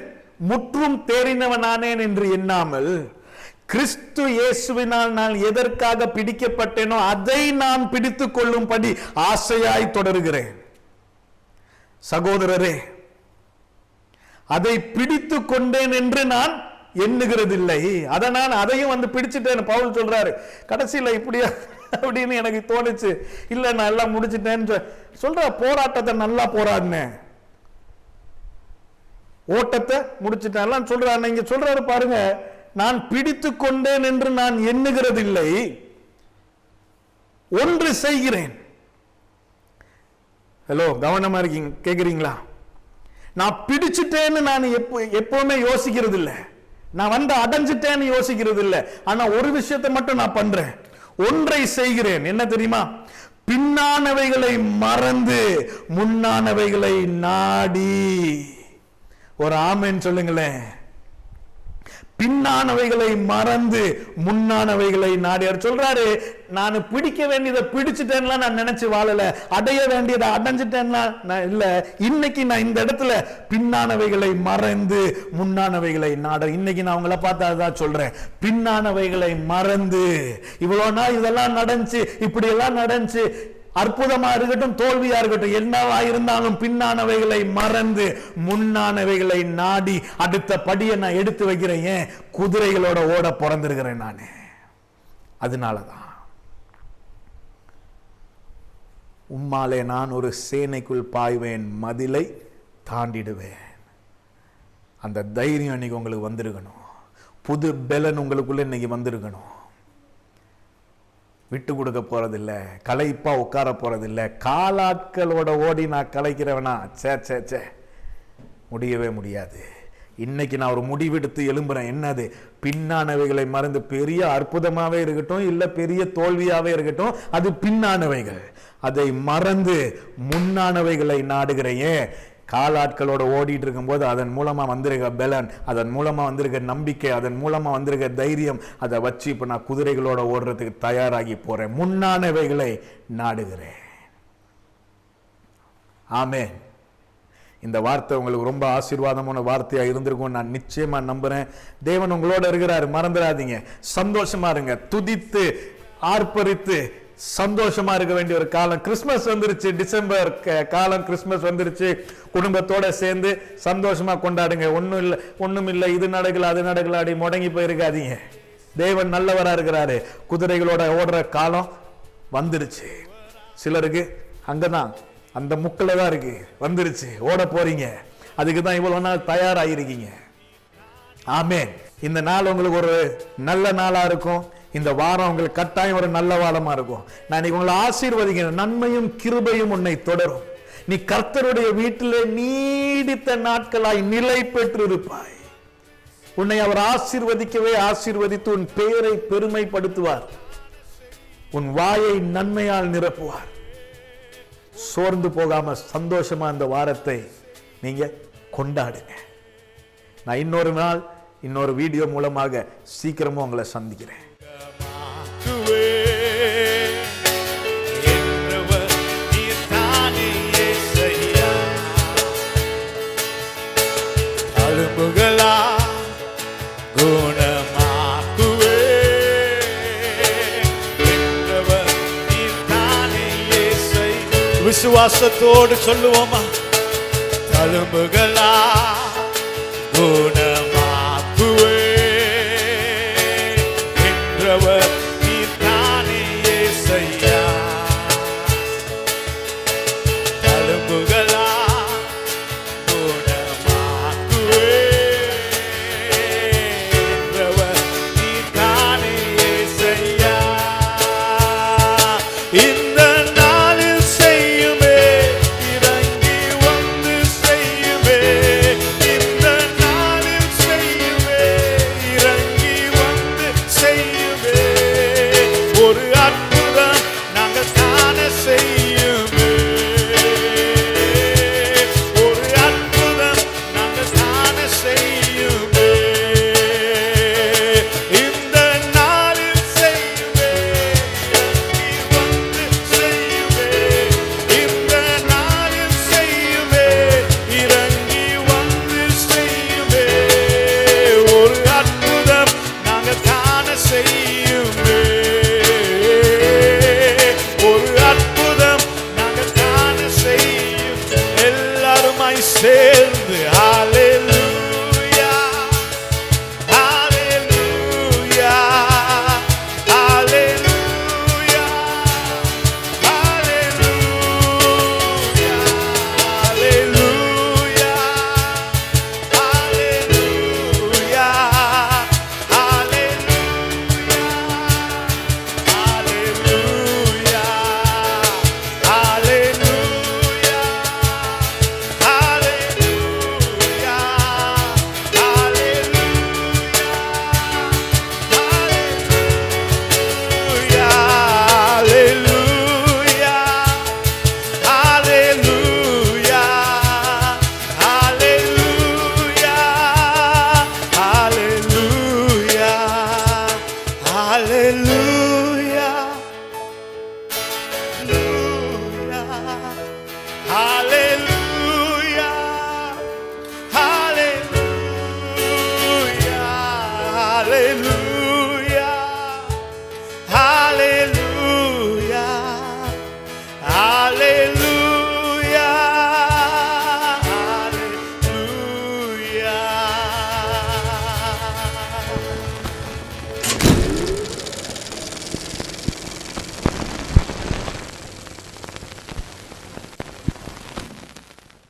முற்றும் தேறினவனானேன் என்று எண்ணாமல், கிறிஸ்து இயேசுவினால் நான் எதற்காக பிடிக்கப்பட்டேனோ அதை நான் பிடித்துக் கொள்ளும்படி ஆசையாய் தொடர்கிறேன். சகோதரரே, அதை பிடித்துக் கொண்டேன் என்று நான் எண்ணுகிறதில்லை, அதை நான் அதையும் வந்து பிடிச்சிட்டேன். பவுல் சொல்றாரு கடைசியில் இப்படியா அப்படின்னு எனக்கு தோணுச்சு. இல்ல நான் எல்லாம் முடிச்சிட்டேன்னு சொல்ற, போராட்டத்தை நல்லா போராடினேன், ஓட்டத்தை முடிச்சிட்டேன் சொல்றாரு. இங்க சொல்றாரு பாருங்க, நான் பிடித்துக் கொண்டேன் என்று நான் எண்ணுகிறதில்லை, ஒன்று செய்கிறேன். ஹலோ, கவனமா இருக்கீங்க, கேக்குறீங்களா? நான் பிடிச்சிட்டேன்னு நான் எப்பவுமே யோசிக்கிறது இல்லை, நான் வந்து அடைஞ்சிட்டேன்னு யோசிக்கிறது இல்லை. ஆனா ஒரு விஷயத்தை மட்டும் நான் பண்றேன், ஒன்றை செய்கிறேன். என்ன தெரியுமா? பின்னானவைகளை மறந்து முன்னானவைகளை நாடி. ஒரு ஆமென் சொல்லுங்களேன். பின்னானவைகளை மறந்து முன்னானவைகளை நாடி. சொல்றாரு, நான் பிடிக்க வேண்டியதை பிடிச்சிட்டேன்லாம் நான் நினைச்சு வாழல, அடைய வேண்டியதை அடைஞ்சிட்டேன்னா இல்ல. இன்னைக்கு நான் இந்த இடத்துல பின்னானவைகளை மறந்து முன்னானவைகளை நாட. இன்னைக்கு நான் உங்களை பார்த்தா தான் சொல்றேன், பின்னானவைகளை மறந்து. இவ்வளவு நாள் இதெல்லாம் நடந்துச்சு, இப்படி எல்லாம் நடந்துச்சு, அற்புதமா இருக்கட்டும், தோல்வியா இருக்கட்டும், என்னவா இருந்தாலும் பின்னானவைகளை மறந்து முன்னானவைகளை நாடி அடுத்த படியை நான் எடுத்து வைக்கிறேன். ஏன்? குதிரைகளோட ஓட பிறந்திருக்கிறேன் நானு. அதனாலதான் உம்மாலே நான் ஒரு சேனைக்குள் பாய்வேன், மதிலை தாண்டிடுவேன். அந்த தைரியம் இன்னைக்கு உங்களுக்கு வந்திருக்கணும், புது பெலன் உங்களுக்குள்ள இன்னைக்கு வந்திருக்கணும். விட்டு கொடுக்க போறதில்ல, களைப்பா உட்கார போறதில்ல. காலாட்களோட ஓடி நான் கலைக்கிறவனா? சே, முடியவே முடியாது. இன்னைக்கு நான் ஒரு முடிவெடுத்து எழும்புறேன். என்னது? பின்னானவைகளை மறந்து, பெரிய அற்புதமாவே இருக்கட்டும், இல்ல பெரிய தோல்வியாவே இருக்கட்டும், அது பின்னானவைகள், அதை மறந்து முன்னானவைகளை நாடுகிறேன். காலாட்களோட ஓடிட்டு இருக்கும் போது அதன் மூலமா வந்திருக்க பலன், அதன் மூலமா வந்திருக்க நம்பிக்கை, அதன் மூலமா வந்திருக்க தைரியம், அதை வச்சு இப்ப நான் குதிரைகளோட ஓடுறதுக்கு தயாராகி போறேன். முன்னானவைகளை நாடுகிறேன். ஆமென். இந்த வார்த்தை உங்களுக்கு ரொம்ப ஆசீர்வாதமான வார்த்தையாக இருந்திருக்கும் நான் நிச்சயமா நம்புறேன். தேவன் உங்களோட இருக்கிறாரு, மறந்துடாதீங்க. சந்தோஷமா இருங்க, துதித்து ஆர்ப்பரித்து சந்தோஷமா இருக்க வேண்டிய ஒரு காலம். கிறிஸ்மஸ் வந்துருச்சு, டிசம்பர் காலம் கிறிஸ்மஸ் வந்துருச்சு. குடும்பத்தோட சேர்ந்து சந்தோஷமா கொண்டாடுங்க. ஒண்ணும் இல்லை இது நடக்கல அது நடக்கல அப்படி முடங்கி போயிருக்காதீங்க. தேவன் நல்லவரா இருக்கிறாரு. குதிரைகளோட ஓடுற காலம் வந்துருச்சு. சிலருக்கு அங்கதான் அந்த முக்கில தான் இருக்கு, வந்துருச்சு, ஓட போறீங்க. அதுக்கு தான் இவ்வளவு நாள் தயாராயிருக்கீங்க. ஆமென். இந்த நாள் உங்களுக்கு ஒரு நல்ல நாளா இருக்கும். இந்த வாரம் உங்களுக்கு கட்டாயம் ஒரு நல்ல வாரமா இருக்கும். நான் உங்களை ஆசீர்வதிக்கிறேன். நன்மையும் கிருபையும் உன்னை தொடரும். நீ கர்த்தருடைய வீட்டிலே நீடித்த நாட்களாய் நிலை பெற்று இருப்பாய். உன்னை அவர் ஆசீர்வதிக்கவே ஆசீர்வதித்து உன் பெயரை பெருமைப்படுத்துவார். உன் வாயை நன்மையால் நிரப்புவார். சோர்ந்து போகாம சந்தோஷமா இந்த வாரத்தை நீங்க கொண்டாடுங்க. நான் இன்னொரு நாள் இன்னொரு வீடியோ மூலமாக சீக்கிரமா உங்களை சந்திக்கிறேன். விசுவாசத்தோடு சொல்லுவோமா? தழும்புகளா குணமாக்குவே என்றவர் நீர்தானே இயேசையா. தழும்புகளா குணமாக்குவே என்றவர் நீர்தானே இயேசையா. இந்த நாளில் செய்யுமே, இறங்கி வந்து செய்யுமே. இந்த நாளில் செய்யுமே, இறங்கி வந்து செய்யுமே. ஒரு அற்புதம் நாங்கள் காண செய்யுமே. ஒரு அற்புதம் நாங்கள் காண செய்யுமே. இந்த நாளில் செய்யுமே, இறங்கி வந்து செய்யுமே. இந்த நாளில் செய்யுமே, இறங்கி வந்து செய்யுமே. ஒரு அற்புதம் நாங்கள் காண செய்யுமே. ஒரு அற்புதம் நாங்கள் காண செய்யும். எல்லாருமாய் சேர்ந்து ஹalleluya, ஹalleluya, ஹalleluya, ஹalleluya, ஹalleluya, ஹalleluya, ஹalleluya, ஹalleluya, ஹalleluya, hallelujah, hallelujah, hallelujah.